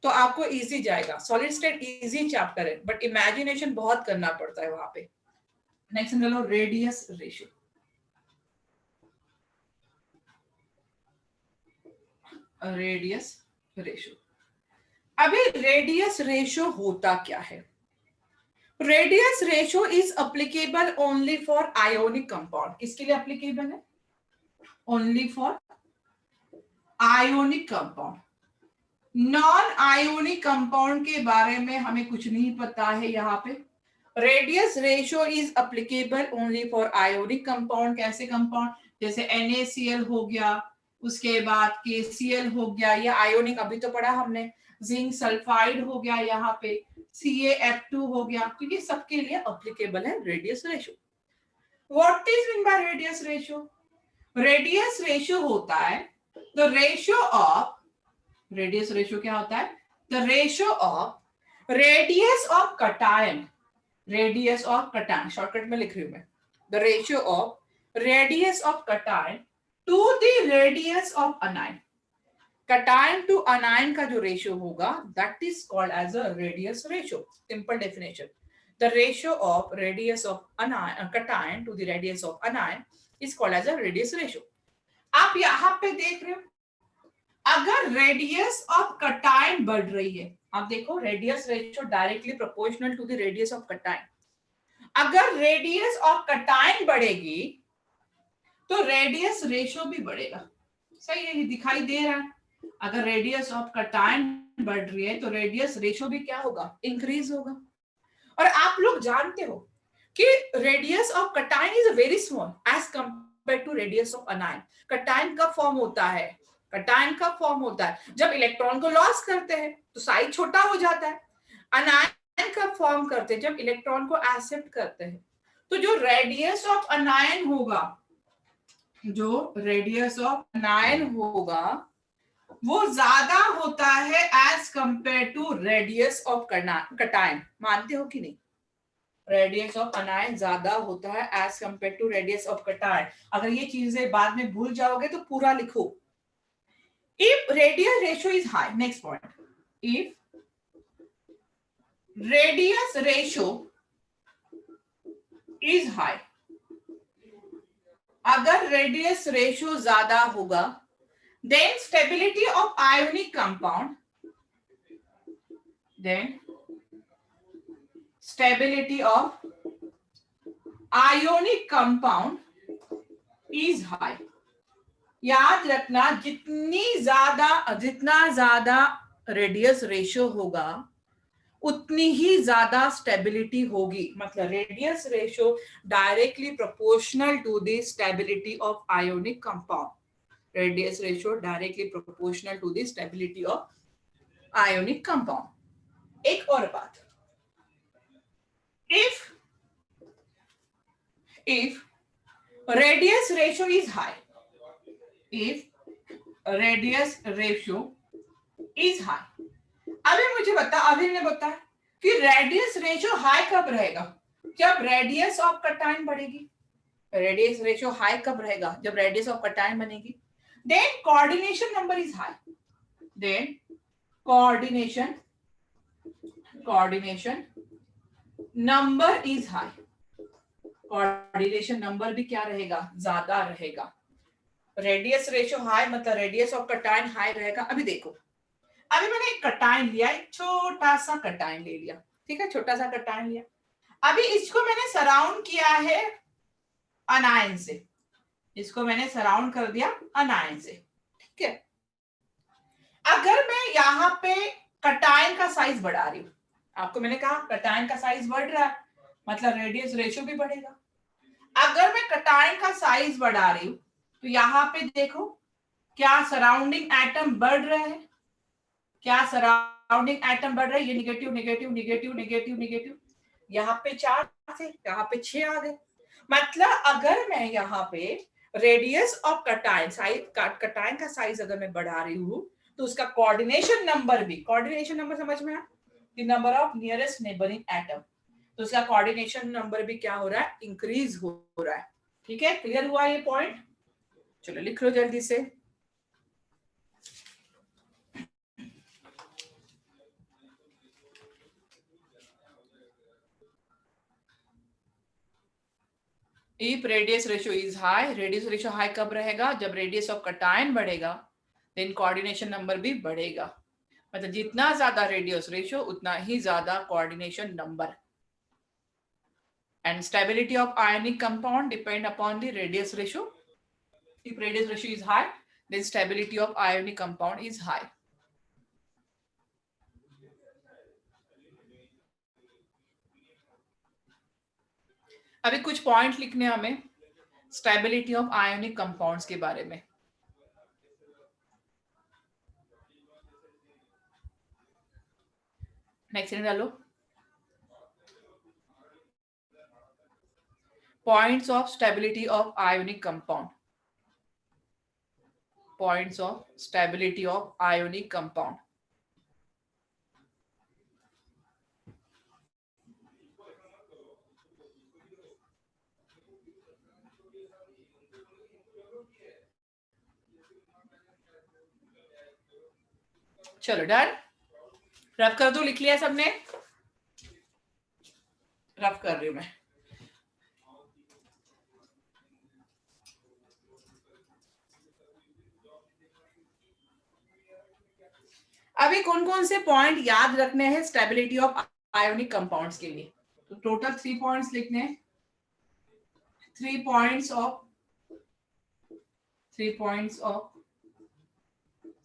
तो आपको इजी जाएगा। सॉलिड स्टेट इजी चैप्टर है, बट इमेजिनेशन बहुत करना पड़ता है वहां पे। नेक्स्ट डालो रेडियस रेशियो। रेडियस रेशियो, अभी रेडियस रेशियो होता क्या है, radius ratio is applicable only for ionic compound. किसके लिए अप्लीकेबल है, only for ionic compound. Non ionic compound के बारे में हमें कुछ नहीं पता है यहाँ पे। Radius ratio is applicable only for ionic compound. कैसे कंपाउंड? जैसे NaCl हो गया, उसके बाद KCl हो गया, या आयोनिक अभी तो पढ़ा हमने, जिंक सल्फाइड हो गया, यहाँ पे CaF2 हो गया, तो ये सबके लिए अप्लीकेबल है radius ratio. What is mean by radius ratio? Radius ratio होता है the ratio of, radius ratio क्या होता है? The ratio of radius of cation, radius of cation, shortcut में लिख रही हूं मैं, the ratio of radius of cation to the radius of anion. Cation to anion का जो रेशियो होगा that is called as a radius ratio. Simple definition, the ratio of radius of anion, cation to the radius of anion is called as a radius ratio. आप यहां पे देख रहे हो, अगर रेडियस ऑफ कटायन बढ़ रही है, आप देखो radius ratio directly proportional to the radius of cation. अगर रेडियस ऑफ कटायन बढ़ेगी तो रेडियस रेशियो भी बढ़ेगा। सही है, ये दिखाई दे रहा है। अगर रेडियस ऑफ कटायन बढ़ रही है तो रेडियस रेशियो भी क्या होगा? इंक्रीज होगा। और आप लोग जानते हो कि radius of cation is very small as compare to radius of anion. Cation का फॉर्म होता है, कटायन का फॉर्म होता है जब इलेक्ट्रॉन को लॉस करते हैं तो साइज छोटा हो जाता है। अनायन का फॉर्म करते हैं जब इलेक्ट्रॉन को एक्सेप्ट करते हैं। तो जो रेडियस ऑफ अनायन होगा, जो रेडियस ऑफ अनायन होगा वो ज्यादा होता है as compare to radius of cation. मानते हो कि नहीं? रेडियस ऑफ अनायन ज्यादा होता है as compare to radius of cation. अगर ये चीजें बाद में भूल जाओगे तो पूरा लिखो। If radius ratio is high, next point, if radius ratio is high, अगर रेडियस रेशियो ज्यादा होगा, then stability of ionic compound, then stability of ionic compound is high। याद रखना, जितना ज्यादा रेडियस रेशियो होगा उतनी ही ज्यादा स्टेबिलिटी होगी। मतलब radius ratio directly proportional to the stability of ionic compound. Radius ratio directly proportional to the stability of ionic compound. एक और बात, if radius ratio is high, if radius ratio is high, अभी ने बताया कि radius ratio high कब रहेगा? जब रेडियस ऑफ कटायन बढ़ेगी। रेडियस रेशियो हाई कब रहेगा? जब रेडियस ऑफ कटायन बनेगी। Then coordination number is high. Then coordination number is high. Coordination number भी क्या रहेगा? ज्यादा रहेगा। रेडियस रेशियो हाई मतलब रेडियस ऑफ कटायन हाई रहेगा। अभी देखो, अभी मैंने एक कटायन लिया, एक छोटा सा कटायन ले लिया, ठीक है, छोटा सा कटायन लिया। अभी इसको मैंने सराउंड किया है अनायन से, इसको मैंने सराउंड कर दिया अनायन से, ठीक है। अगर मैं यहाँ पे कटायन का साइज बढ़ा रही हूँ, आपको मैंने कहा कटायन का साइज बढ़ रहा है मतलब रेडियस रेशियो भी बढ़ेगा। अगर मैं कटायन का साइज बढ़ा रही हूँ तो यहाँ पे देखो क्या सराउंडिंग एटम बढ़ रहे हैं? क्या सराउंडिंग एटम बढ़ रहे हैं? ये negative negative negative negative negative, यहाँ पे 4 थे, यहाँ पे 6 आ गए। मतलब अगर मैं यहाँ पे radius of cation size, cation का साइज अगर मैं बढ़ा रही हूँ तो उसका कोऑर्डिनेशन नंबर भी, कोऑर्डिनेशन नंबर समझ में आया? The number of nearest neighbouring atom, तो उसका कोऑर्डिनेशन नंबर भी क्या हो रहा है? इंक्रीज हो रहा है। ठीक है, क्लियर हुआ ये पॉइंट? चलो लिख लो जल्दी से। If radius ratio is high, radius ratio high कब रहेगा? जब रेडियस ऑफ कटायन बढ़ेगा, देन कोऑर्डिनेशन नंबर भी बढ़ेगा। मतलब जितना ज्यादा रेडियस रेशियो उतना ही ज्यादा coordination number. And stability of ionic compound depend upon the radius ratio. If radius ratio is high, then stability of ionic compound is high. अभी कुछ पॉइंट लिखने हमें स्टेबिलिटी ऑफ आयोनिक कंपाउंड्स के बारे में. Next डालो. Points of stability of ionic compound. Points of stability of ionic compound. चलो done. Rough कर दो. लिख लिया सबने? रफ कर रही हूं मैं. अभी कौन कौन से पॉइंट याद रखने हैं स्टेबिलिटी ऑफ आयोनिक कंपाउंड्स के लिए? तो टोटल 3 पॉइंट्स लिखने हैं. 3 points of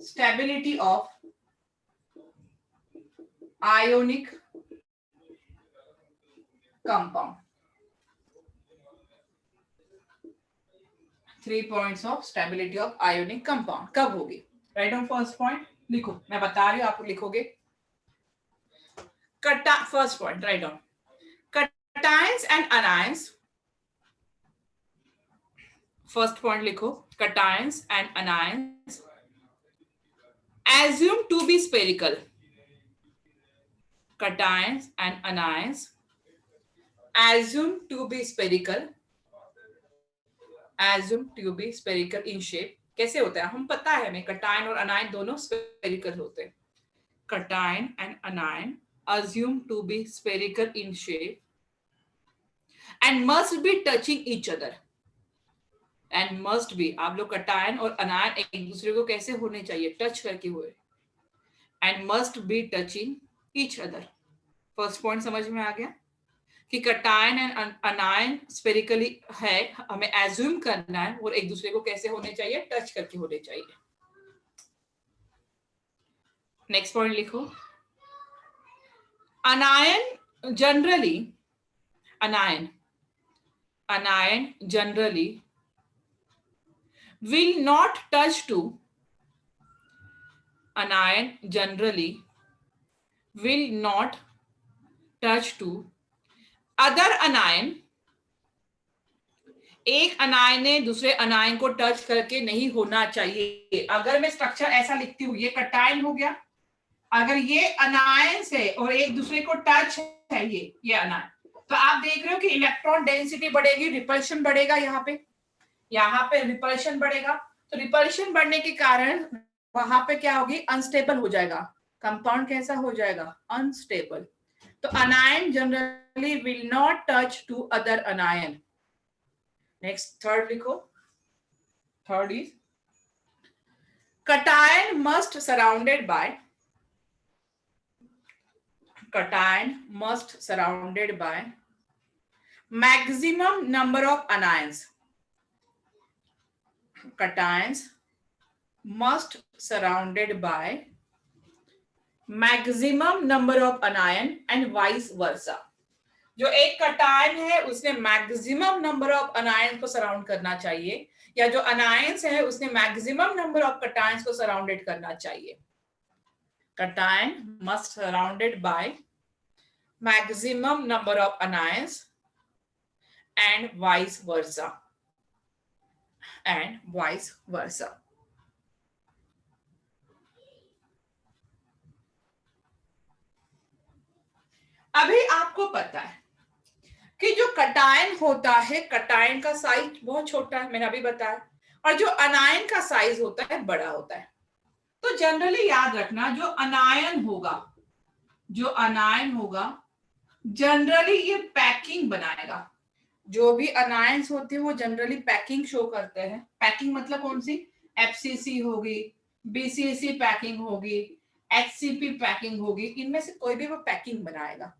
stability of ionic compound. 3 points of stability of ionic compound कब होगी? Write down first point. लिखो, मैं बता रही हूं, आप लिखोगे. First point write down. cations and anions. First point लिखो. cations and anions assumed to be spherical. Cations and anions assumed to be spherical. Assumed to be spherical in shape. कैसे होता है? हम पता है हमें cation और anion दोनों spherical होते हैं. Cation and anion assumed to be spherical in shape and must be touching each other. And must be, आप लोग cation और anion एक दूसरे को कैसे होने चाहिए? टच करके हुए. And must be touching each other. First point समझ में आ गया कि cation एंड anion स्फेरिकली है, हमें एज्यूम करना है और एक दूसरे को कैसे होने चाहिए? टच करके होने चाहिए. नेक्स्ट पॉइंट लिखो. anion generally will not touch to other anion. एक अनायन ने दूसरे अनायन को टच करके नहीं होना चाहिए. अगर मैं स्ट्रक्चर ऐसा लिखती हूँ, ये कटायन हो गया. अगर ये अनायन है और एक दूसरे को टच है, ये अनायन, तो आप देख रहे हो कि इलेक्ट्रॉन डेंसिटी बढ़ेगी, रिपल्शन बढ़ेगा. यहाँ पे रिपल्शन बढ़ेगा. तो रिपल्शन बढ़ने के कारण वहां पे क्या होगी? अनस्टेबल हो जाएगा. कंपाउंड कैसा हो जाएगा? अनस्टेबल. तो anion generally will not touch to other anion. Next third लिखो. Third is cation must surrounded by maximum number of anions. Cations must surrounded by maximum number of anion and vice versa. जो एक cation है उसने maximum number of अनायन को surround करना चाहिए, या जो अनायंस है उसने मैक्सिमम नंबर ऑफ कटायंस को सराउंडेड करना चाहिए. cation must surrounded by maximum number of anions and vice versa. अभी आपको पता है कि जो कटायन होता है, कटायन का साइज बहुत छोटा है, मैंने अभी बताया, और जो अनायन का साइज होता है बड़ा होता है. तो जनरली याद रखना, जो अनायन होगा जनरली ये पैकिंग बनाएगा. जो भी अनायंस होते हैं वो जनरली पैकिंग शो करते हैं. पैकिंग मतलब कौन सी? FCC होगी, BCC पैकिंग होगी, HCP पैकिंग होगी. इनमें से कोई भी वो पैकिंग बनाएगा.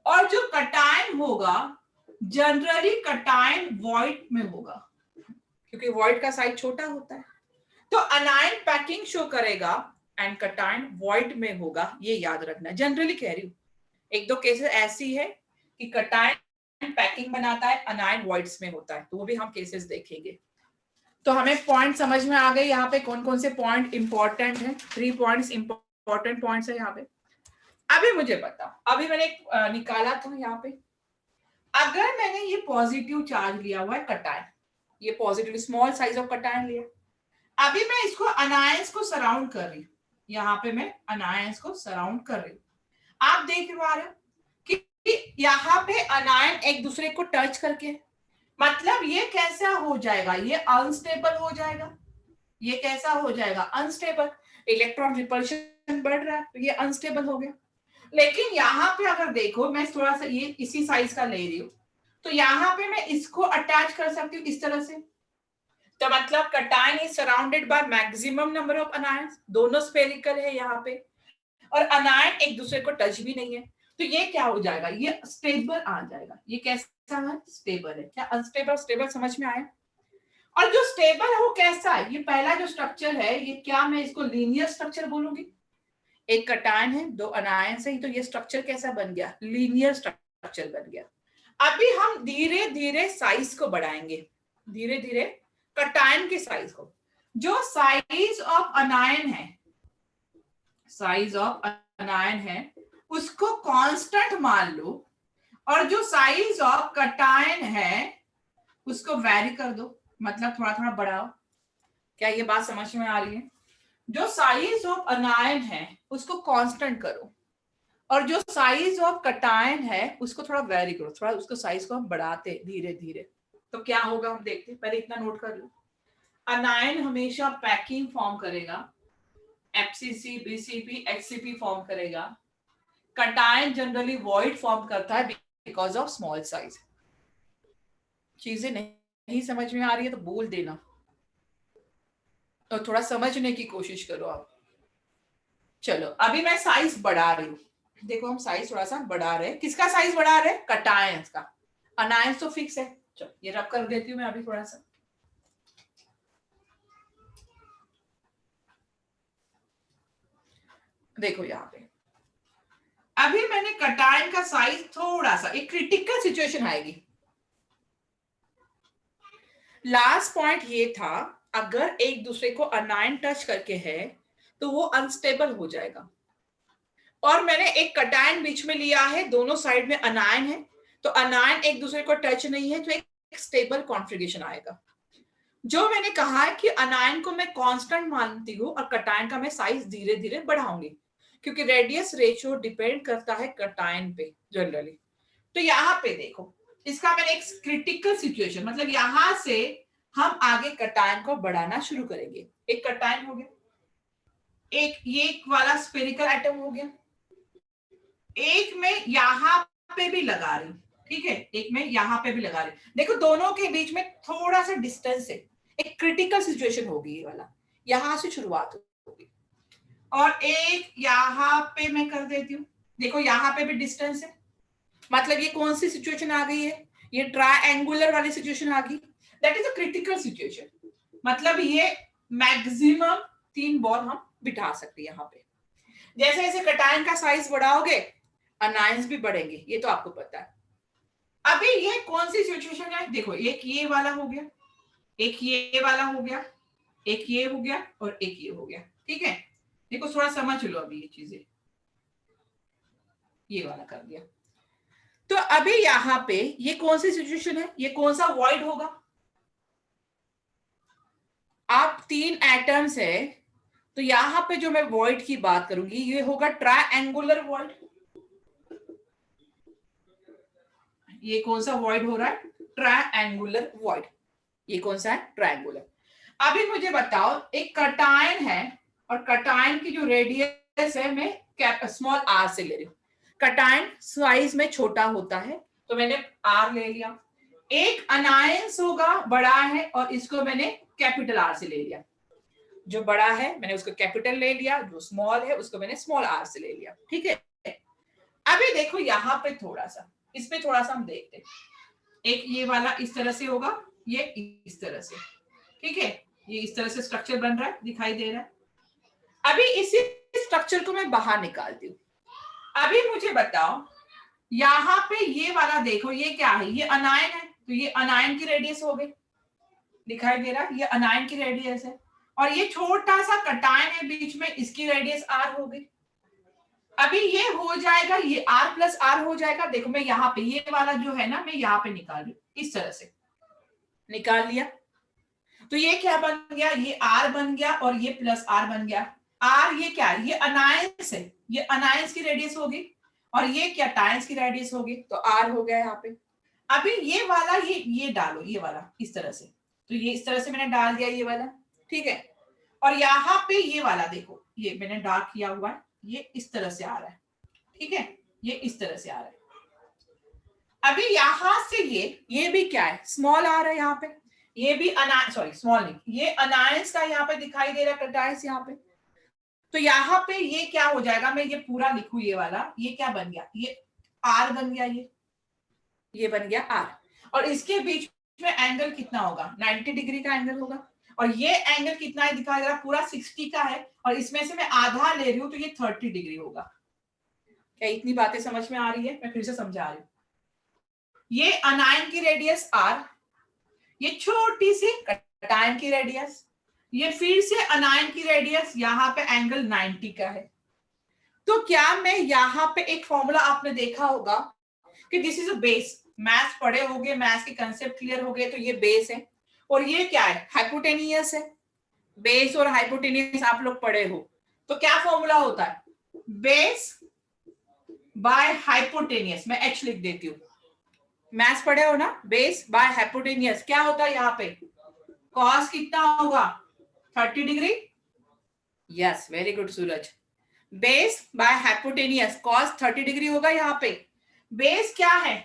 और जो कटायन होगा जनरली कटायन वॉइड में होगा, क्योंकि वॉइड का साइज छोटा होता है. तो अनायन पैकिंग शो करेगा एंड कटायन वॉइड में होगा, ये याद रखना। जनरली कह रही हूँ, एक दो केसेस ऐसी है कि कटायन पैकिंग बनाता है, अनायन वॉइड्स में होता है, तो वो भी हम केसेस देखेंगे। तो हमें पॉइंट समझ में आ गए यहाँ पे कौन कौन से पॉइंट इंपॉर्टेंट है। 3 पॉइंट्स इंपॉर्टेंट पॉइंट्स है यहाँ पे। अभी मुझे बताओ, अभी मैंने निकाला था यहाँ पे, अगर मैंने ये पॉजिटिव चार्ज लिया हुआ है कटायन, ये positive small size of cation लिया, अभी मैं इसको अनायंस को सराउंड कर रही हूँ, यहाँ पे मैं अनायंस को सराउंड कर रही हूँ। आप देख पा रहे हो कि यहाँ पे अनायन एक दूसरे को टच करके, मतलब ये कैसा हो जाएगा, ये अनस्टेबल हो जाएगा। ये कैसा हो जाएगा, अनस्टेबल। इलेक्ट्रॉन रिपल्शन बढ़ रहा है तो ये अनस्टेबल हो गया। लेकिन यहाँ पे अगर देखो, मैं थोड़ा सा ये इसी साइज का ले रही हूँ, तो यहाँ पे मैं इसको अटैच कर सकती हूँ इस तरह से। तो मतलब cation is surrounded by maximum number of anions, दोनों स्फेरिकल है यहाँ पे, और अनायन एक दूसरे को टच भी नहीं है, तो ये क्या हो जाएगा, ये स्टेबल आ जाएगा। ये कैसा है, स्टेबल है। क्या अनस्टेबल स्टेबल समझ में आया? और जो स्टेबल है वो कैसा है, ये पहला जो स्ट्रक्चर है, ये क्या मैं इसको लीनियर स्ट्रक्चर बोलूंगी? एक कटायन है, दो अनायन है, तो ये स्ट्रक्चर कैसा बन गया, लीनियर स्ट्रक्चर बन गया। अभी हम धीरे धीरे साइज को बढ़ाएंगे, धीरे धीरे कटायन के साइज को। जो साइज ऑफ अनायन है, साइज ऑफ अनायन है, उसको कांस्टेंट मान लो, और जो साइज ऑफ कटायन है उसको वेरी कर दो, मतलब थोड़ा थोड़ा बढ़ाओ। क्या ये बात समझ में आ रही है? जो साइज ऑफ अनायन है उसको कांस्टेंट करो, और जो साइज ऑफ कटायन है उसको थोड़ा वेरी करो, थोड़ा उसको साइज को हम बढ़ाते धीरे धीरे, तो क्या होगा हम देखते। पहले इतना नोट कर लो, अनायन हमेशा पैकिंग फॉर्म करेगा, एफसीसी, बीसीपी, एचसीपी फॉर्म करेगा। कटायन जनरली वॉइड फॉर्म करता है बिकॉज ऑफ स्मॉल साइज। चीजें नहीं समझ में आ रही है तो बोल देना, और थोड़ा समझने की कोशिश करो आप। चलो अभी मैं साइज बढ़ा रही हूँ, देखो हम साइज थोड़ा सा बढ़ा रहे हैं। किसका साइज बढ़ा रहे हैं, कटायन का। अनायन तो फिक्स है। चलो ये रब कर देती हूँ मैं अभी थोड़ा सा। देखो यहाँ पे अभी मैंने कटायन का साइज थोड़ा सा, एक क्रिटिकल सिचुएशन आएगी। लास्ट पॉइंट ये था, अगर एक दूसरे को अनायन टच करके है तो वो अनस्टेबल हो जाएगा, और मैंने एक कटायन बीच में लिया है, दोनों साइड में अनायन है, तो अनायन एक दूसरे को टच नहीं है, तो एक स्टेबल कॉन्फ़िगरेशन आएगा। जो मैंने कहा है कि अनायन को मैं कांस्टेंट मानती हूँ और कटायन का मैं साइज धीरे धीरे बढ़ाऊंगी, क्योंकि रेडियस रेशियो डिपेंड करता है कटायन पे जनरली। तो यहाँ पे देखो, इसका मैंने एक क्रिटिकल सिचुएशन, मतलब यहां से हम आगे कटायन को बढ़ाना शुरू करेंगे। एक कटायन हो गया, एक ये वाला स्फेरिकल एटम हो गया, एक में यहां पे भी लगा रही, ठीक है, एक में यहां पे भी लगा रही। देखो दोनों के बीच में थोड़ा सा डिस्टेंस है, एक क्रिटिकल सिचुएशन होगी, ये वाला यहां से शुरुआत होगी, और एक यहां पे मैं कर देती हूँ। देखो यहां पे भी डिस्टेंस है, मतलब ये कौन सी सिचुएशन आ गई है, ये ट्रायंगुलर वाली सिचुएशन आ गई। That is a critical situation, मतलब ये मैक्सिमम 3 बॉल हम बिठा सकते हैं यहाँ पे। जैसे जैसे कटायन का साइज बढ़ाओगे अनायंस भी बढ़ेंगे, ये तो आपको पता है। अभी ये कौन सी सिचुएशन है, देखो एक ये वाला हो गया, एक ये वाला हो गया, एक ये हो गया, और एक ये हो गया, ठीक है। देखो थोड़ा समझ लो अभी ये चीजें, ये वाला कर दिया। तो अभी यहाँ पे ये कौन सी सिचुएशन है, ये कौन सा वॉइड होगा? आप 3 एटम्स है, तो यहां पे जो मैं वॉइड की बात करूंगी ये होगा ट्रायंगुलर वॉइड। ये कौन सा वॉइड हो रहा है, ट्रायंगुलर वॉइड। ये कौन सा है, ट्रायंगुलर। अभी मुझे बताओ, एक कटायन है, और कटायन की जो रेडियस है मैं स्मॉल आर से ले रही हूँ। कटायन साइज में छोटा होता है तो मैंने आर ले लिया। एक अनायंस होगा, बड़ा है, और इसको मैंने कैपिटल आर से ले लिया। जो बड़ा है मैंने उसको कैपिटल ले लिया, जो स्मॉल है उसको मैंने स्मॉल आर से ले लिया, ठीक है। अभी देखो यहाँ पे थोड़ा सा, इस पे थोड़ा सा हम देखते हैं। एक ये वाला इस तरह से होगा, ये इस तरह से, ठीक है। ये इस तरह से स्ट्रक्चर बन रहा है, दिखाई दे रहा है। अभी इसी स्ट्रक्चर को मैं बाहर निकालती हूँ। अभी मुझे बताओ, यहाँ पे ये वाला देखो, ये क्या है, ये अनायन है, तो ये अनायन की रेडियस हो गई, दिखाई दे रहा है, ये अनायन की रेडियस है। और ये छोटा सा कटायन है बीच में, इसकी रेडियस आर हो गई। अभी ये हो जाएगा, ये आर प्लस आर हो जाएगा। देखो मैं यहाँ पे ये वाला जो है ना, मैं यहाँ पे निकाल रही हूँ, इस तरह से निकाल लिया। तो ये क्या बन गया, ये आर बन गया और ये प्लस आर बन गया। आर ये क्या है, ये अनायंस है, ये अनायंस की रेडियस होगी, और ये क्या टाइम्स की रेडियस होगी, तो आर हो गया यहाँ पे। अभी ये वाला ये डालो, ये वाला इस तरह से, तो ये इस तरह से मैंने डाल दिया ये वाला, ठीक है। और यहाँ पे ये वाला देखो, ये मैंने डार्क किया हुआ है, ये इस तरह से आ रहा है, ठीक है, ये इस तरह से आ रहा है। अभी यहां से ये भी क्या है, स्मॉल आ रहा है यहाँ पे, ये भी सॉरी स्मॉल नहीं, ये अनायंस का यहाँ पे दिखाई दे रहा है, कटायंस यहाँ पे। तो यहाँ पे ये क्या हो जाएगा, मैं ये पूरा लिखूं, ये वाला ये क्या बन गया, ये आर बन गया, ये बन गया आर। और इसके बीच में एंगल कितना होगा, 90 डिग्री का एंगल होगा। और ये एंगल कितना है दिखाई दे रहा, पूरा 60 का है, और इसमें से मैं आधा ले रही हूँ, तो ये 30 डिग्री होगा। क्या इतनी बातें समझ में आ रही है, मैं फिर से समझा रही हूँ। ये अनायन की रेडियस आर, ये छोटी सी कटायन की रेडियस, ये फिर से अनायन की रेडियस, यहाँ पे एंगल 90 का है। तो क्या मैं यहाँ पे एक फॉर्मूला आपने देखा होगा कि this is a base, maths पढ़े होगे, मैथ्स के कंसेप्ट क्लियर हो गए, तो ये बेस है, और ये क्या है, हाइपोटेनियस है। बेस और हाइपोटेनियस आप लोग पढ़े हो, तो क्या फॉर्मूला होता है, बेस बाय हाइपोटेनियस। मैं एच लिख देती हूँ, मैथ्स पढ़े हो ना, बेस बाय हाइपोटेनियस क्या होता है यहाँ पे, कॉस कितना होगा, 30 degree. Yes, very good Suraj. Base by hypotenuse cos 30 degree होगा यहाँ पे। बेस क्या है,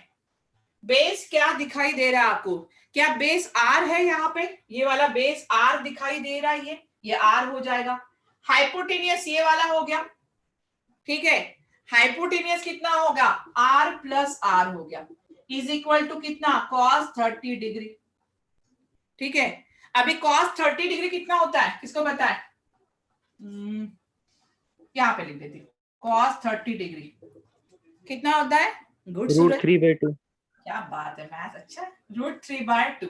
बेस क्या दिखाई दे रहा है आपको, क्या बेस आर है यहाँ पे, ये वाला बेस आर दिखाई दे रहा है, ये आर हो जाएगा। हाइपोटेनियस ये वाला हो गया, ठीक है। हाइपोटेनियस कितना होगा, आर प्लस आर हो गया, इज इक्वल टू कितना, कॉस 30 डिग्री, ठीक है। अभी कॉस 30 डिग्री कितना होता है, किसको पता है, यहाँ पे लिख देती हूँ, कॉस 30 डिग्री कितना होता है, गुड सूरज, √3/2। क्या बात है, मैथ अच्छा, √3/2।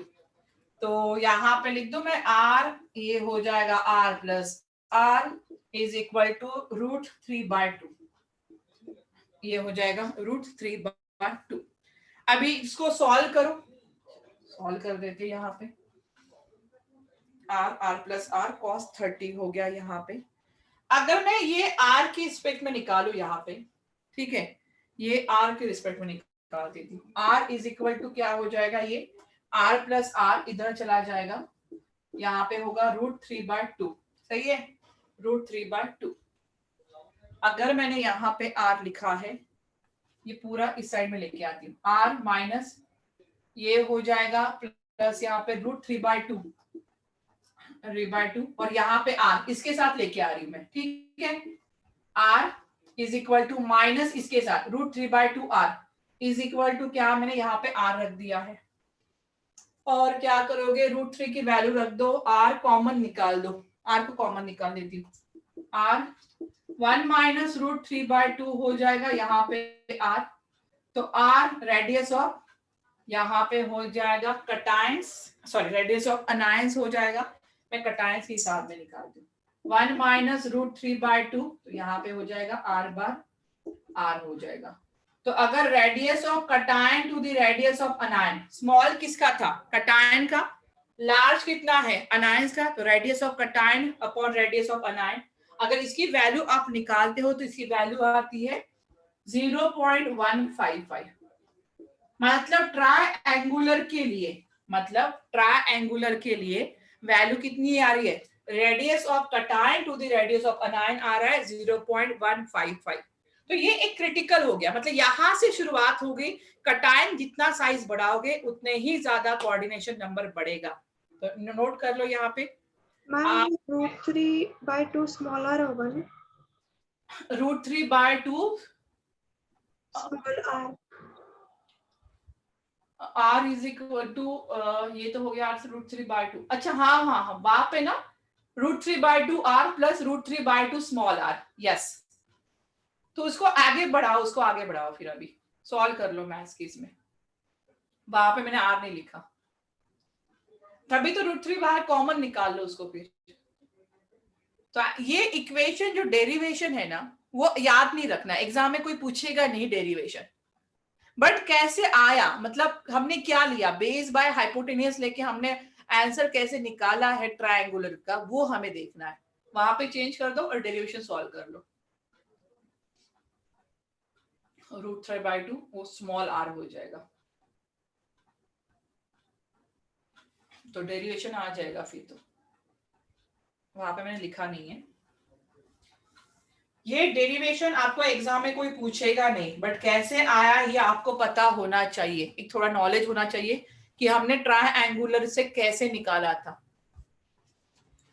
तो यहाँ पे लिख दो मैं आर, ये हो जाएगा R plus R is equal to √3/2, ये हो जाएगा √3/2। अभी इसको सॉल्व करो, सॉल्व कर देते यहाँ पे, आर प्लस आर कॉस 30 हो गया यहाँ पे। अगर मैं ये आर की रिस्पेक्ट में निकालू यहाँ पे, ठीक है, ये आर के रिस्पेक्ट में निकाल देती हूँ, आर इज इक्वल टू क्या हो जाएगा, ये आर प्लस आर इधर चला जाएगा, यहाँ पे होगा √3/2, सही है, √3/2। अगर मैंने यहाँ पे आर लिखा है, ये पूरा इस साइड में लेके आती हूँ, आर माइनस ये हो जाएगा प्लस यहाँ पे √3/2 और यहाँ पे आर इसके साथ लेके आ रही हूँ मैं, ठीक है। R is equal to minus इसके साथ √3/2 आर इज इक्वल टू क्या, मैंने यहाँ पे आर रख दिया है। और क्या करोगे, √3 की वैल्यू रख दो, आर कॉमन निकाल दो, आर को कॉमन निकाल देती हूँ, आर 1 माइनस √3/2 हो जाएगा यहाँ पे आर, तो आर रेडियस ऑफ यहाँ पे हो जाएगा cations, sorry radius of anions हो जाएगा, मैं कटायंस के हिसाब में निकालती हूँ, 1 माइनस √3/2, तो यहाँ पे हो जाएगा आर बार आर हो जाएगा। तो अगर radius of cation to the radius of anion, small किसका था, कटायन का, लार्ज कितना है, अनायंस का, तो radius of cation upon radius of अनायन, अगर इसकी वैल्यू आप निकालते हो तो इसकी वैल्यू आती है 0.155। मतलब ट्रायंगुलर के लिए, मतलब ट्रायंगुलर के लिए वैल्यू कितनी आ रही है, radius of cation to the radius of anion आ रहा है 0.155। तो ये एक क्रिटिकल हो गया, मतलब यहां से शुरुआत हो गई, कटायन जितना साइज बढ़ाओगे उतने ही ज्यादा कोऑर्डिनेशन नंबर बढ़ेगा। तो नोट कर लो यहाँ पे, मैम √3/2 स्मॉलर होगा ना, √3/2 small R, r is equal to, ये तो हो गया r से √3/2। अच्छा हाँ हाँ हाँ, वहां पे ना √3/2 r plus √3/2 small r, yes. तो उसको आगे बढ़ाओ, उसको आगे बढ़ाओ, फिर अभी सॉल्व कर लो मैथ्स की इसमें। वहां पे मैंने r नहीं लिखा, तभी तो √3 बाहर कॉमन निकाल लो उसको फिर। तो ये इक्वेशन जो डेरिवेशन है ना, वो याद नहीं रखना, एग्जाम में कोई पूछेगा नहीं डेरिवेशन, बट कैसे आया, मतलब हमने क्या लिया, बेस बाय हाइपोटेनियस लेके हमने आंसर कैसे निकाला है ट्रायंगुलर का, वो हमें देखना है। वहां पे चेंज कर दो और डेरिवेशन सॉल्व कर लो। √3/2 वो स्मॉल r हो जाएगा, तो डेरिवेशन आ जाएगा फिर। तो वहां पे मैंने लिखा नहीं है, ये डेरिवेशन आपको एग्जाम में कोई पूछेगा नहीं, बट कैसे आया ये आपको पता होना चाहिए, एक थोड़ा नॉलेज होना चाहिए कि हमने ट्रायंगुलर से कैसे निकाला था।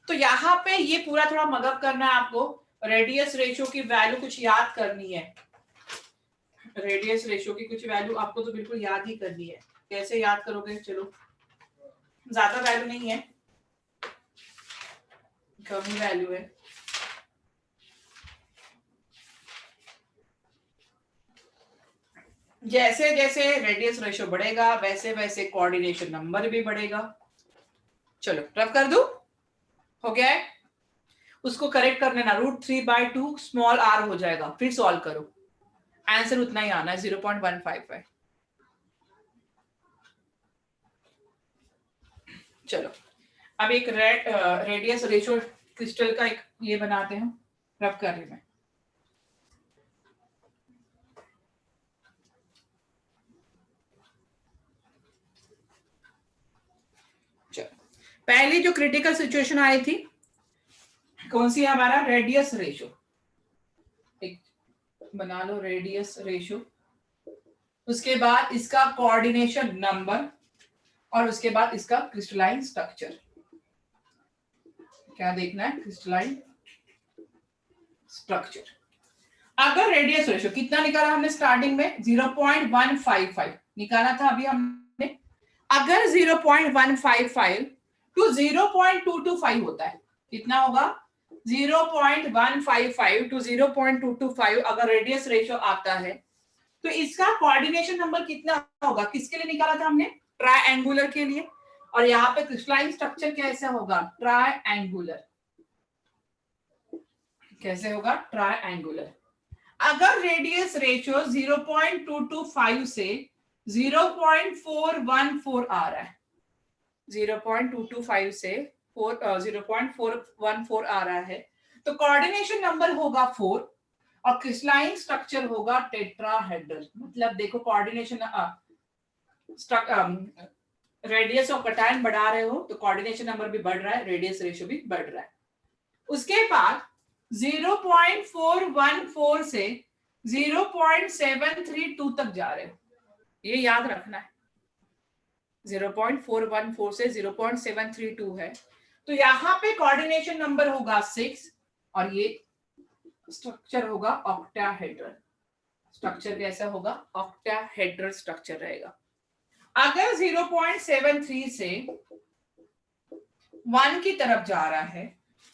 तो यहाँ पे ये पूरा थोड़ा मगअप करना है आपको, रेडियस रेशियो की वैल्यू कुछ याद करनी है, रेडियस रेशियो की कुछ वैल्यू आपको तो बिल्कुल याद ही करनी है। कैसे याद करोगे, चलो ज्यादा वैल्यू नहीं है, कम ही वैल्यू है। जैसे जैसे रेडियस रेशियो बढ़ेगा वैसे वैसे कोऑर्डिनेशन नंबर भी बढ़ेगा। चलो रफ कर दूं, हो गया है, उसको करेक्ट कर लेना, √3/2 स्मॉल r हो जाएगा, फिर सॉल्व करो, आंसर उतना ही आना है 0.155। चलो अब एक रेडियस रेशियो क्रिस्टल का एक ये बनाते हैं, रफ कर रही मैं। पहली जो क्रिटिकल सिचुएशन आई थी कौन सी है, हमारा रेडियस रेशियो, एक बना लो रेडियस रेशियो, उसके बाद इसका कोऑर्डिनेशन नंबर, और उसके बाद इसका क्रिस्टलाइन स्ट्रक्चर। क्या देखना है, क्रिस्टलाइन स्ट्रक्चर। अगर रेडियस रेशियो कितना निकाला हमने स्टार्टिंग में, 0.155 निकाला था अभी हमने। अगर 0.155 टू 0.225 होता है, कितना होगा, 0.155 टू 0.225 अगर रेडियस रेशियो आता है, तो इसका कोऑर्डिनेशन नंबर कितना होगा, किसके लिए निकाला था हमने, ट्रायंगुलर के लिए। और यहाँ पे क्रिस्टलाइन स्ट्रक्चर कैसा होगा, ट्रायंगुलर, कैसे होगा, ट्रायंगुलर। अगर रेडियस रेशियो 0.225 से 0.414 आ रहा है, 0.225 से 0.414 आ रहा है, तो कोऑर्डिनेशन नंबर होगा 4 और क्रिस्टलाइन स्ट्रक्चर होगा टेट्राहेड्रल। मतलब देखो कोऑर्डिनेशन रेडियस ऑफ कटायन बढ़ा रहे हो तो कोऑर्डिनेशन नंबर भी बढ़ रहा है, रेडियस रेशियो भी बढ़ रहा है। उसके बाद 0.414 से 0.732 तक जा रहे हो, ये याद रखना है। 0.414 से 0.732 है, तो यहाँ पे कोऑर्डिनेशन नंबर होगा 6 और ये स्ट्रक्चर होगा ऑक्टाहेड्रल। स्ट्रक्चर कैसा होगा, ऑक्टाहेड्रल स्ट्रक्चर रहेगा। अगर 0.73 से 1 की तरफ जा रहा है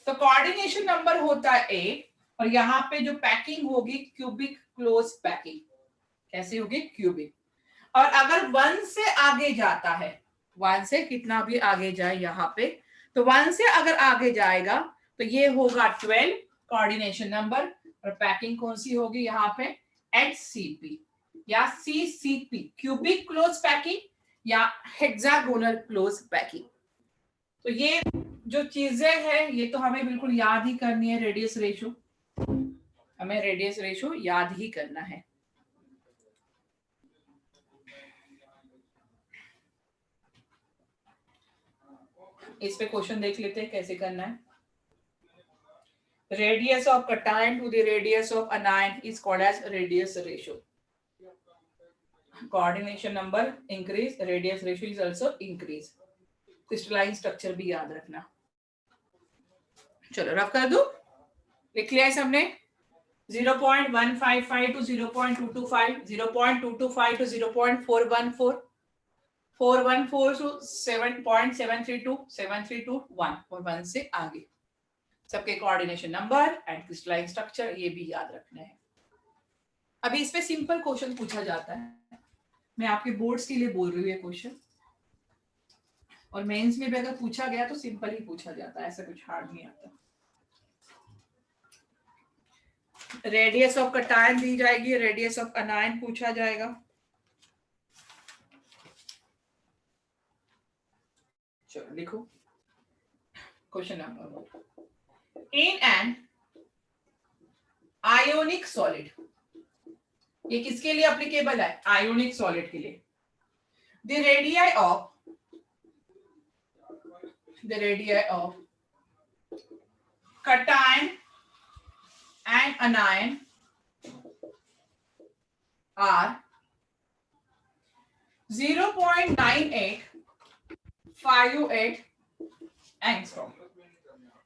तो कोऑर्डिनेशन नंबर होता है 8 और यहाँ पे जो पैकिंग होगी क्यूबिक क्लोज पैकिंग, कैसी होगी, क्यूबिक। और अगर 1 से आगे जाता है, 1 से कितना भी आगे जाए यहाँ पे, तो 1 से अगर आगे जाएगा तो ये होगा 12 कोऑर्डिनेशन नंबर, और पैकिंग कौन सी होगी यहाँ पे, HCP या CCP, क्यूबिक क्लोज पैकिंग या हेक्सागोनल क्लोज पैकिंग। तो ये जो चीजें हैं ये तो हमें बिल्कुल याद ही करनी है, रेडियस रेशियो, हमें रेडियस रेशियो याद ही करना है। इस पे क्वेश्चन देख लेते हैं कैसे करना है। Radius of cation to the radius of anion is called as radius ratio. Coordination number increase, radius ratio is also increase. Crystalline structure भी याद रखना। चलो रफ कर दूं, लिख लिया है सबने, 0.155 टू 0.225, 0.225 टू 0.414, 414 to 7.732 732 1 और 1 से आगे सबके coordination number and crystalline structure ये भी याद रखना है। अभी इस पे सिंपल क्वेश्चन पूछा जाता है, मैं आपके बोर्ड्स के लिए बोल रही हूँ ये क्वेश्चन, और मेंस में भी अगर पूछा गया तो सिंपल ही पूछा जाता है, ऐसा कुछ हार्ड नहीं आता। रेडियस ऑफ कटायन दी जाएगी, रेडियस ऑफ अनायन पूछा जाएगा। चलो लिखो question number 1। In an ionic solid, ये किसके लिए एप्लीकेबल है? आयोनिक सॉलिड के लिए। The radius of cation and anion are 0.9858 angstrom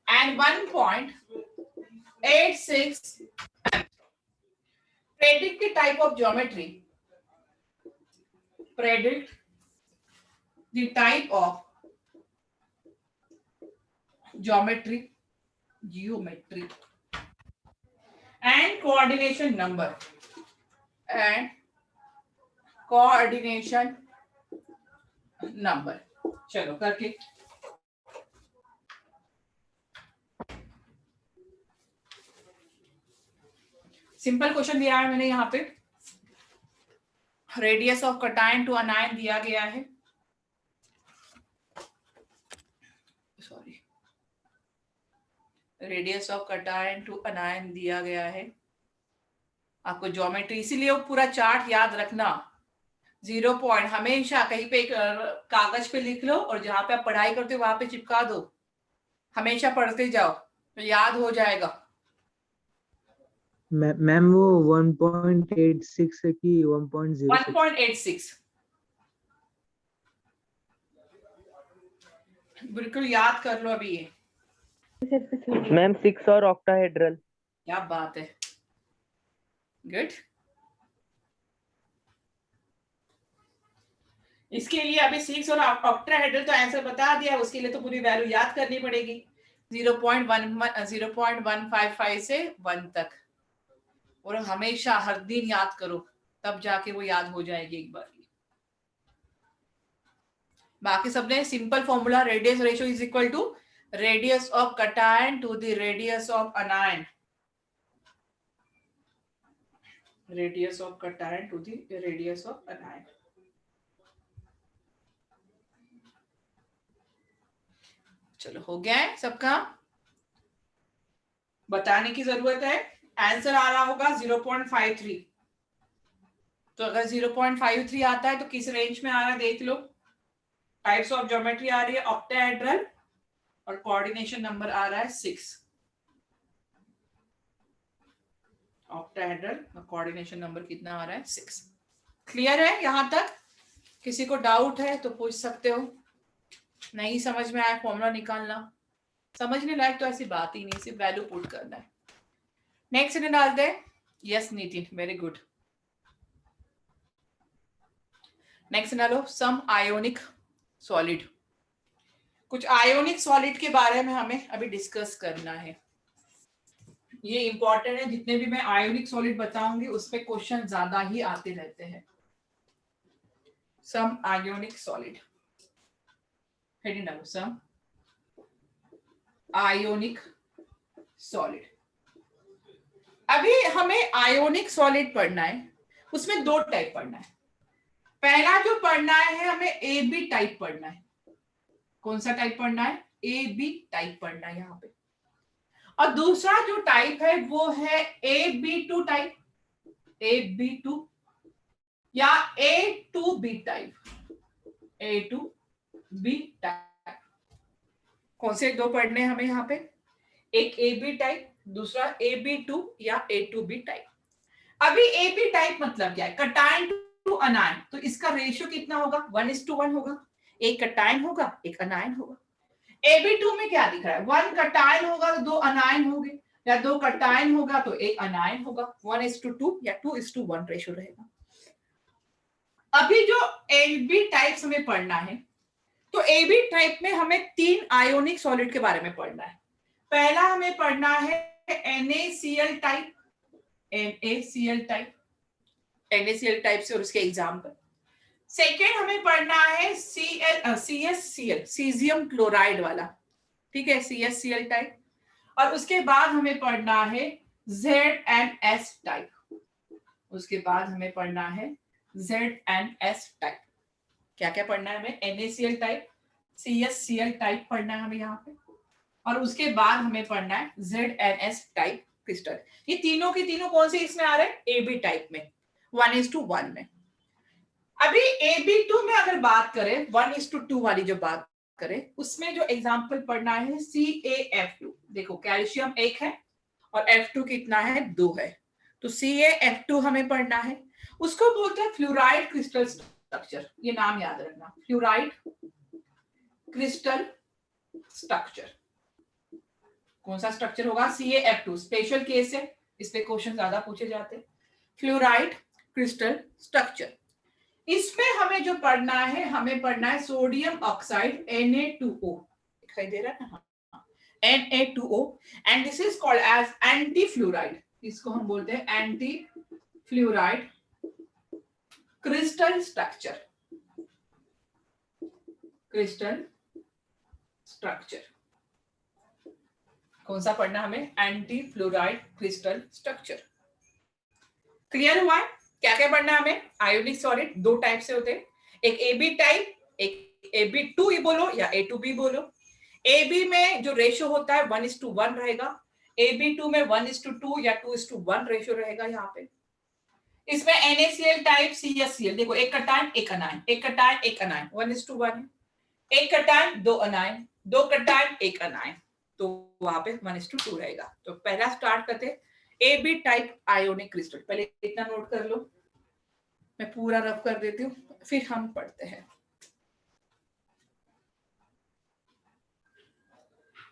and 1.86 angstrom. Predict the type of geometry. Predict the type of geometry and coordination number and coordination number. चलो करके simple question दिया है मैंने यहाँ पे। Radius of cation to anion दिया गया है, sorry, radius of cation to anion दिया गया है। आपको ज्योमेट्री, इसीलिए वो पूरा चार्ट याद रखना। 0 पॉइंट हमेशा कहीं पे कागज पे लिख लो और जहां पे आप पढ़ाई करते हो वहां पे चिपका दो, हमेशा पढ़ते जाओ तो याद हो जाएगा। मैम वो 1.86 है कि 1.06? 1.86 बिल्कुल याद कर लो अभी ये। मैम 6 और ऑक्टाहेड्रल। क्या बात है, गुड। इसके लिए अभी 6 और ऑक्टाहेड्रल तो आंसर बता दिया, उसके लिए तो पूरी वैल्यू याद करनी पड़ेगी। 0.155 से 1 तक, और हमेशा हर दिन याद करो, तब जाके वो याद हो जाएगी एक बार। बाकी सबने simple formula, radius ratio is equal to radius of cation to the radius of anion, radius of cation to the radius of anion. चलो हो गया है सबका, बताने की जरूरत है। आंसर आ रहा होगा 0.53, तो अगर 0.53 आता है तो किस रेंज में आ रहा है देख लो। टाइप्स ऑफ ज्योमेट्री आ रही है ऑक्टाहेड्रल, और कोऑर्डिनेशन नंबर आ रहा है 6। ऑक्टाहेड्रल और कोऑर्डिनेशन नंबर कितना आ रहा है? 6। क्लियर है यहां तक? किसी को डाउट है तो पूछ सकते हो। नहीं समझ में आया फॉर्मूला निकालना, समझने लायक तो ऐसी बात ही नहीं, सिर्फ वैल्यू पुट करना है। नेक्स्ट ने डाल दे। Yes Nitin, very good. Next डालो सम आयोनिक सॉलिड। कुछ आयोनिक सॉलिड के बारे में हमें अभी डिस्कस करना है, ये इंपॉर्टेंट है। जितने भी मैं आयोनिक सॉलिड बताऊंगी उस पे क्वेश्चन ज्यादा ही आते रहते हैं। सम आयोनिक सॉलिड, हेडिंग डालो सम आयोनिक सॉलिड। अभी हमें आयोनिक सॉलिड पढ़ना है, उसमें 2 टाइप पढ़ना है। पहला जो पढ़ना है हमें ए बी टाइप पढ़ना है। कौन सा टाइप पढ़ना है? ए बी टाइप पढ़ना है यहाँ पे। और दूसरा जो टाइप है वो है AB2 टाइप, AB2 या A2B टाइप, A2B टाइप। कौन से 2 पढ़ने हैं हमें यहाँ पे? एक AB टाइप, दूसरा AB2 या A2B टाइप। अभी AB टाइप मतलब क्या है? कटायन टू अनायन, तो इसका रेशियो कितना होगा? 1:1 होगा। एक कटायन होगा, एक अनायन होगा। AB2 में क्या दिख रहा है? 1 कटायन होगा तो 2 अनायन होंगे, या 2 कटायन होगा तो 1 अनायन होगा। 1:2 या 2:1 रेशियो रहेगा। अभी जो AB टाइप्स हमें पढ़ना है, तो AB टाइप में हमें 3 आयोनिक सॉलिड के बारे में पढ़ना है। पहला हमें पढ़ना है NaCl type, NaCl type, NaCl type से और उसके एग्जाम्पल। सेकेंड हमें पढ़ना है CsCl, सीजियम क्लोराइड वाला, ठीक है, CsCl टाइप। और उसके बाद हमें पढ़ना है ZnS टाइप, उसके बाद हमें पढ़ना है ZnS टाइप। क्या क्या पढ़ना है हमें? NaCl टाइप, CsCl टाइप पढ़ना है हमें यहाँ पे, और उसके बाद हमें पढ़ना है ZnS टाइप क्रिस्टल। ये तीनों के तीनों कौन से इसमें आ रहे हैं? AB टाइप में, 1:1 में। अभी AB2 में अगर बात करें, 1:2 वाली जो बात करें, उसमें जो एग्जाम्पल पढ़ना है CaF2। देखो कैल्शियम 1 है और F2 कितना है? 2 है, तो CaF2 हमें पढ़ना है। उसको बोलते हैं फ्लोराइड क्रिस्टल स्ट्रक्चर, ये नाम याद रखना, फ्लोराइड क्रिस्टल स्ट्रक्चर। कौन सा स्ट्रक्चर होगा? CaF2, स्पेशल केस है, इस पे क्वेश्चन ज्यादा पूछे जाते हैं। फ्लोराइड क्रिस्टल स्ट्रक्चर, इसमें हमें जो पढ़ना है, हमें पढ़ना है सोडियम ऑक्साइड Na2O, दिखाई दे रहा है ना, Na2O, and this is called as anti fluoride. इसको हम बोलते हैं anti fluoride crystal structure, crystal structure. कौन सा पढ़ना हमें? Anti fluoride crystal structure. Clear हुआ है? क्या क्या पढ़ना है हमें? आयोनिक सॉलिड 2 टाइप से होते हैं, एक AB टाइप, एक AB2 ही बोलो या A2B बोलो। AB में जो रेशियो होता है 1:1 रहेगा, AB2 में 1:2 या 2:1 रेशियो रहेगा यहाँ पे। इसमें NaCl टाइप, CsCl, देखो एक कटायन एक अनायन, एक कटायन एक अनायन, 1:1 है। एक कटायन 2 अनायन, 2 कटायन 1 अनायन, तो वहां पे 1:2 रहेगा। तो पहला स्टार्ट करते AB टाइप आयोनिक क्रिस्टल। पहले इतना नोट कर लो, मैं पूरा रफ कर देती हूँ, फिर हम पढ़ते हैं।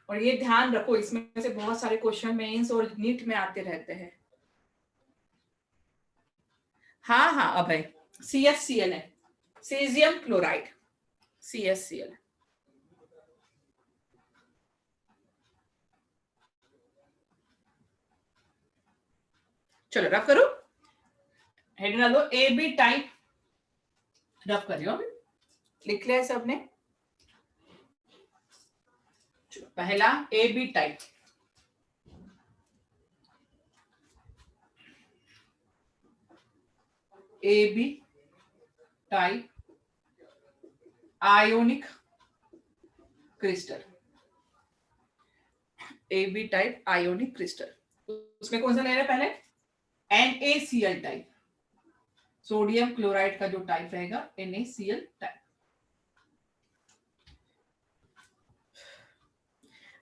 और ये ध्यान रखो, इसमें से बहुत सारे क्वेश्चन मेंस और नीट में आते रहते हैं। हाँ हाँ अभय, CsCl है, सीजियम क्लोराइड, CsCl। चलो रफ करो, हेड डालो, AB टाइप रफ करियो, अभी लिख लिया है सबने। पहला AB type, AB type ionic crystal, AB type ionic crystal. उसमें कौन सा ले रहे हैं? पहले NaCl टाइप, सोडियम क्लोराइड का जो टाइप रहेगा NaCl टाइप।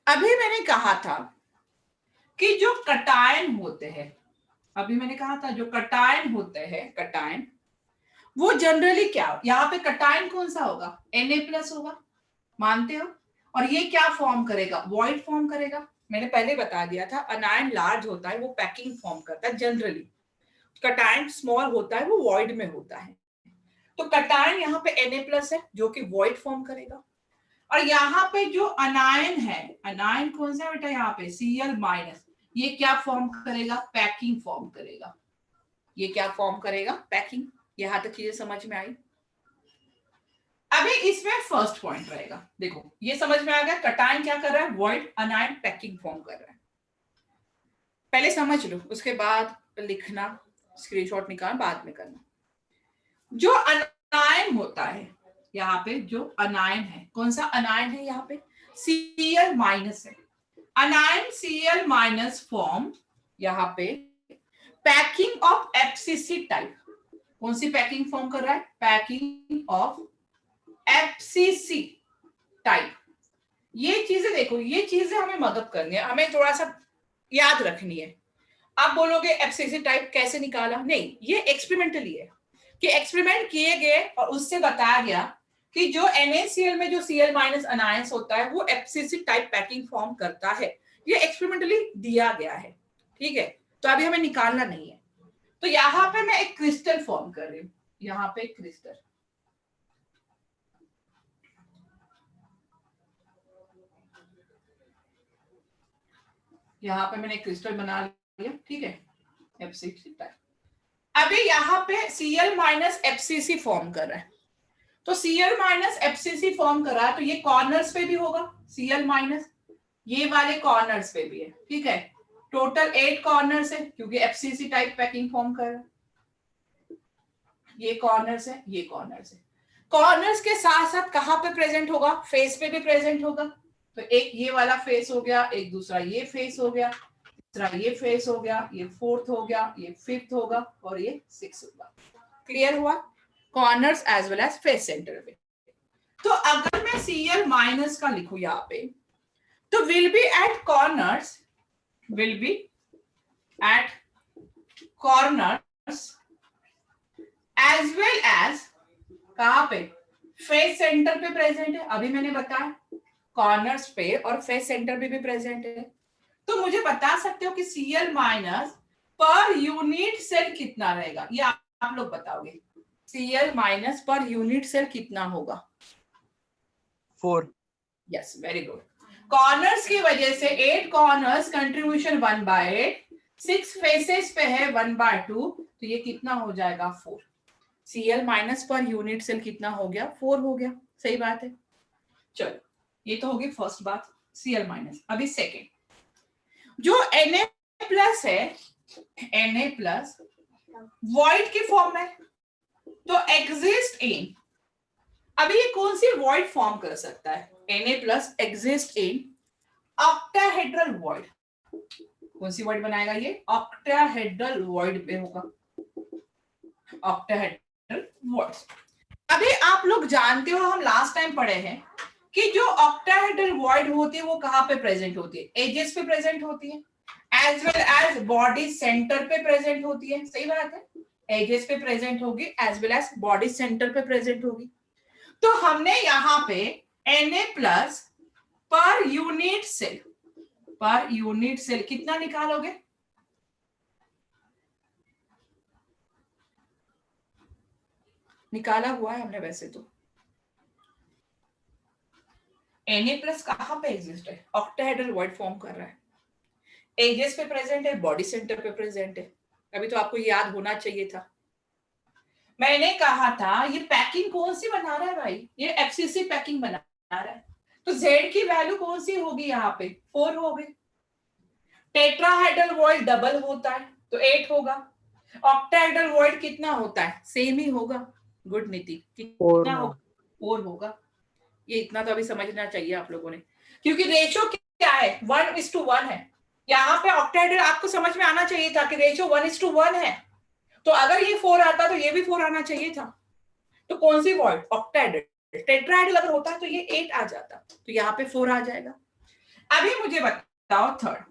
अभी मैंने कहा था कि जो कटायन होते हैं, अभी मैंने कहा था जो कटायन होते हैं, कटायन वो जनरली क्या, यहाँ पे कटायन कौन सा होगा? Na+ होगा, मानते हो? और ये क्या फॉर्म करेगा? वॉइड फॉर्म करेगा। मैंने पहले बता दिया था, अनायन लार्ज होता है वो पैकिंग फॉर्म करता है जनरली, कटायन स्मॉल होता है वो वॉइड में होता है। तो कटायन यहाँ पे Na+ है जो कि वॉइड फॉर्म करेगा। और यहाँ पे जो अनायन है, अनायन कौन सा बेटा? यहाँ पे Cl-, ये क्या फॉर्म करेगा? पैकिंग फॉर्म करेगा। ये क्या फॉर्म करेगा? पैकिंग। यहां तक चीजें समझ में आई? अभी इसमें फर्स्ट पॉइंट रहेगा, देखो ये समझ में आ गया, कटायन क्या कर रहा है? वॉइड अनायन पैकिंग फॉर्म कर रहा है। पहले समझ लो, उसके बाद लिखना, स्क्रीनशॉट निकाल, बाद में करना। जो अनायन होता है, यहाँ पे जो अनायन है, कौन सा अनायन है? यहाँ पे Cl- है। अनायन Cl- फॉर्म यहाँ पे पैकिंग ऑफ FCC टाइप। कौन सी पैकिंग फॉर्म कर रहा है? Packing of FCC type. ये चीजें देखो, ये चीजें हमें मदद करनी है, हमें थोड़ा सा याद रखनी है। आप बोलोगे FCC टाइप कैसे निकाला? नहीं, ये एक्सपेरिमेंटली है कि एक्सपेरिमेंट किए गए और उससे बताया गया कि जो NaCl में जो Cl- अनायंस होता है वो FCC टाइप पैकिंग फॉर्म करता है। ये एक्सपेरिमेंटली दिया गया है, ठीक है? तो अभी हमें निकालना नहीं है। तो यहाँ पे मैं एक क्रिस्टल फॉर्म कर रही हूँ, यहाँ पे क्रिस्टल, यहाँ पे मैंने क्रिस्टल बना लिया, ठीक है, FCC टाइप। अभी यहाँ पे Cl माइनस FCC फॉर्म कर रहा है, तो Cl माइनस FCC फॉर्म कर रहा है, तो ये कॉर्नर्स पे भी होगा, Cl माइनस ये वाले कॉर्नर्स पे भी है, ठीक है। टोटल 8 कॉर्नर्स है क्योंकि FCC टाइप पैकिंग फॉर्म कर रहा है। ये कॉर्नर्स है, ये कॉर्नर्स है। कॉर्नर्स के साथ साथ कहां पे प्रेजेंट होगा? फेस पे भी प्रेजेंट होगा। तो एक ये वाला फेस हो गया, एक दूसरा ये फेस हो गया, तीसरा ये फेस हो गया, ये फोर्थ हो गया, ये फिफ्थ होगा और ये सिक्स होगा। क्लियर हुआ? Corners as well as face centre पे। तो अगर मैं Cl माइनस का लिखूं यहाँ पे, तो will be at corners, will be at corners as well as कहां पे? फेस सेंटर पे प्रेजेंट है। अभी मैंने बताया कॉर्नर्स पे और फेस सेंटर पे भी प्रेजेंट है। तो मुझे बता सकते हो कि Cl minus per unit cell कितना रहेगा? ये आप लोग बताओगे। Cl minus per unit cell कितना होगा? 4। Yes, very good. कॉर्नर्स की वजह से 8 कॉर्नर्स, कंट्रीब्यूशन 1/8, 6 फेसेस पे है 1/2, तो ये कितना हो जाएगा? 4। Cl minus per unit cell कितना हो गया? 4 हो गया। सही बात है। चलो, ये तो होगी फर्स्ट बात, Cl माइनस। अभी सेकेंड, जो Na प्लस है, Na प्लस वॉइड की फॉर्म में, तो एग्जिस्ट इन, अभी ये कौन सी वॉइड फॉर्म कर सकता है? Na plus exist in octahedral void. कौन सी वॉइड बनाएगा ये? ऑक्टाहेड्रल वॉइड पे होगा, ऑक्टाहेड्रल वॉइड। अभी आप लोग जानते हो, हम लास्ट टाइम पढ़े हैं कि जो ऑक्टाहेड्रल वॉइड होती है वो कहां पे प्रेजेंट होती है? एजेस पे प्रेजेंट होती है, as well as body centre पे प्रेजेंट होती है। सही बात है, एजेस पे प्रेजेंट होगी as well as body centre पे प्रेजेंट होगी। तो हमने यहाँ पे Na plus per unit cell, per unit cell कितना निकालोगे? निकाला हुआ है हमने वैसे तो। Na प्लस कहां पे एग्जिस्ट है? ऑक्टाहेड्रल वॉइड फॉर्म कर रहा है, एजेस पे प्रेजेंट है, बॉडी सेंटर पे प्रेजेंट है। अभी तो आपको याद होना चाहिए था। मैंने कहा था ये पैकिंग कौन सी बना रहा है भाई? ये FCC पैकिंग बना रहा है। तो Z की वैल्यू कौन सी होगी यहाँ पे? 4 हो गई। टेट्राहेड्रल वॉइड डबल होता है तो 8 होगा। ऑक्टाहेड्रल वॉइड कितना होता है? सेम ही होगा। गुड नीति, कितना होगा? 4 होगा। ये इतना तो अभी समझना चाहिए आप लोगों ने, क्योंकि रेशो क्या है? 1:1 है। यहाँ पे ऑक्टाहेड्रल आपको समझ में आना चाहिए था कि रेशो 1:1 है, तो अगर ये 4 आता तो ये भी 4 आना चाहिए था। तो कौन सी वॉइड? ऑक्टाहेड्रल। टेट्राहेड्रल अगर होता तो ये 8 आ जाता, तो यहाँ पे 4 आ जाएगा। अभी मुझे बताओ third,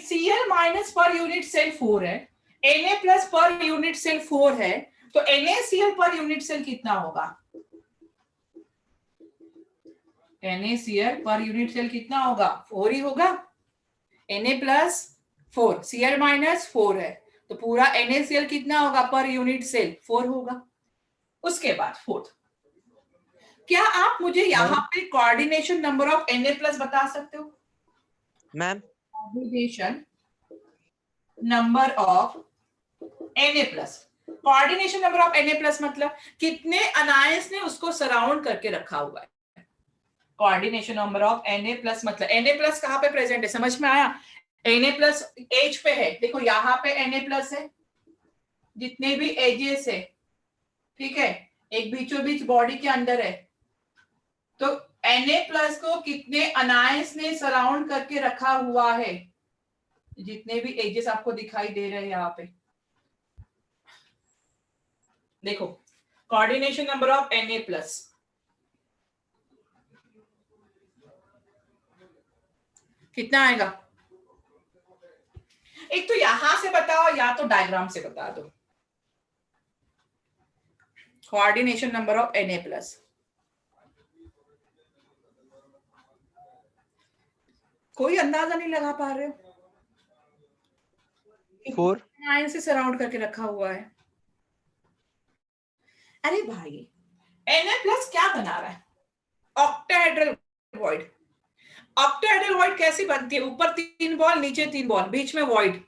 Cl minus per unit cell 4 है, Na plus per unit cell 4 है, तो NaCl पर यूनिट सेल कितना होगा? NaCl पर यूनिट सेल कितना होगा? 4 ही होगा। Na प्लस 4, Cl माइनस 4 है, तो पूरा NaCl कितना होगा पर यूनिट सेल? 4 होगा। उसके बाद फोर्थ, क्या आप मुझे यहाँ पे coordination number of Na plus बता सकते हो? Ma'am, coordination number of Na plus, coordination number of Na plus मतलब कितने अनायंस ने उसको सराउंड करके रखा हुआ है। Coordination number of Na plus मतलब Na प्लस कहां पे प्रेजेंट है? समझ में आया? Na प्लस एज पे है, देखो यहाँ पे Na प्लस है, जितने भी एजेस है, ठीक है, एक बीचों बीच बॉडी के अंदर है, तो Na प्लस को कितने अनायंस ने सराउंड करके रखा हुआ है? जितने भी एजेस आपको दिखाई दे रहे हैं यहाँ पे, देखो coordination number of Na plus कितना आएगा? एक तो यहां से बताओ या तो डायग्राम से बता दो। Coordination number of Na plus कोई अंदाजा नहीं लगा पा रहे हो? 4। लाइन से सराउंड करके रखा हुआ है। अरे भाई Na+ क्या बना रहा है? Octahedral void. ऑक्टाहेड्रल वॉइड कैसी बनती है? ऊपर 3 बॉल, नीचे 3 बॉल, बीच में वॉइड।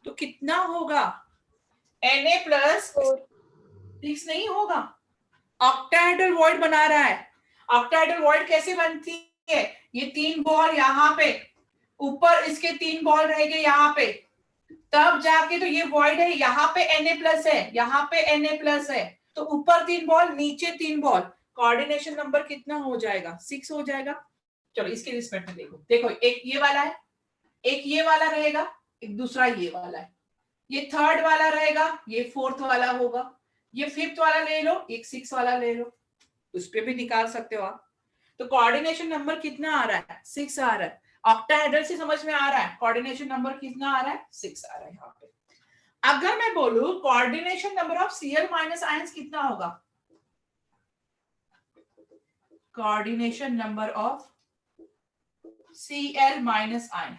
तो कितना होगा? Na+ 6 नहीं होगा। ऑक्टाहेड्रल वॉइड बना रहा है। ऑक्टाहेड्रल वॉइड कैसे बनती है? ये 3 बॉल यहाँ पे, ऊपर इसके 3 बॉल रहेंगे यहाँ पे, तब जाके तो ये वॉइड है। यहाँ पे Na+ है, यहाँ पे Na+ है, तो ऊपर 3 बॉल, नीचे 3 बॉल, कोऑर्डिनेशन नंबर कितना हो जाएगा? 6 हो जाएगा। चलो इसके रिस्पेक्ट में देखो, देखो एक ये वाला है, एक ये वाला रहेगा, एक दूसरा ये वाला है, ये थर्ड वाला रहेगा, ये फोर्थ वाला होगा, ये फिफ्थ वाला ले लो, एक 6 वाला ले लो, उस पे भी निकाल सकते हो आप। तो कोऑर्डिनेशन नंबर कितना आ रहा है? 6 आ रहा है। ऑक्टाहेड्रल से समझ में आ रहा है कोऑर्डिनेशन नंबर कितना आ रहा है? 6 आ रहा है यहाँ पे। अगर मैं बोलूं coordination number of Cl minus ions कितना होगा? Coordination number of Cl minus ion,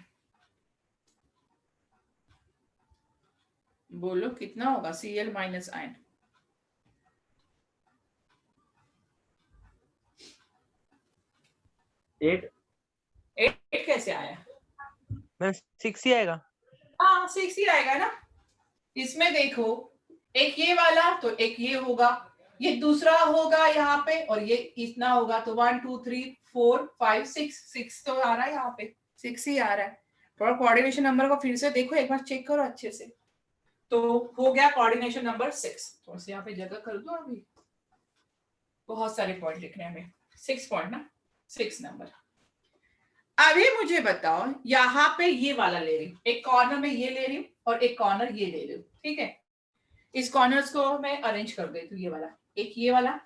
बोलो कितना होगा Cl माइनस आयन? एट कैसे आया? मैम 6 ही आएगा। हाँ 6 ही आएगा ना। इसमें देखो एक ये वाला तो एक ये होगा, ये दूसरा होगा यहाँ पे, और ये इतना होगा, तो 1 2 3 4 5 6 तो आ रहा है यहाँ पे, 6 ही आ रहा है। थोड़ा कोऑर्डिनेशन नंबर को फिर से देखो, एक बार चेक करो अच्छे से। तो हो गया कोऑर्डिनेशन नंबर 6। थोड़ा सा यहाँ पे जगह कर दो, अभी बहुत सारे पॉइंट लिखने में। 6 पॉइंट ना, 6 नंबर। अभी मुझे बताओ, यहाँ पे ये वाला ले रही हूँ, एक कॉर्नर में ये ले रही हूँ और एक कॉर्नर ये ले रही हूँ, ठीक है। इस कॉर्नर्स को मैं अरेंज कर देती हूँ, ये वाला, एक ये वाला,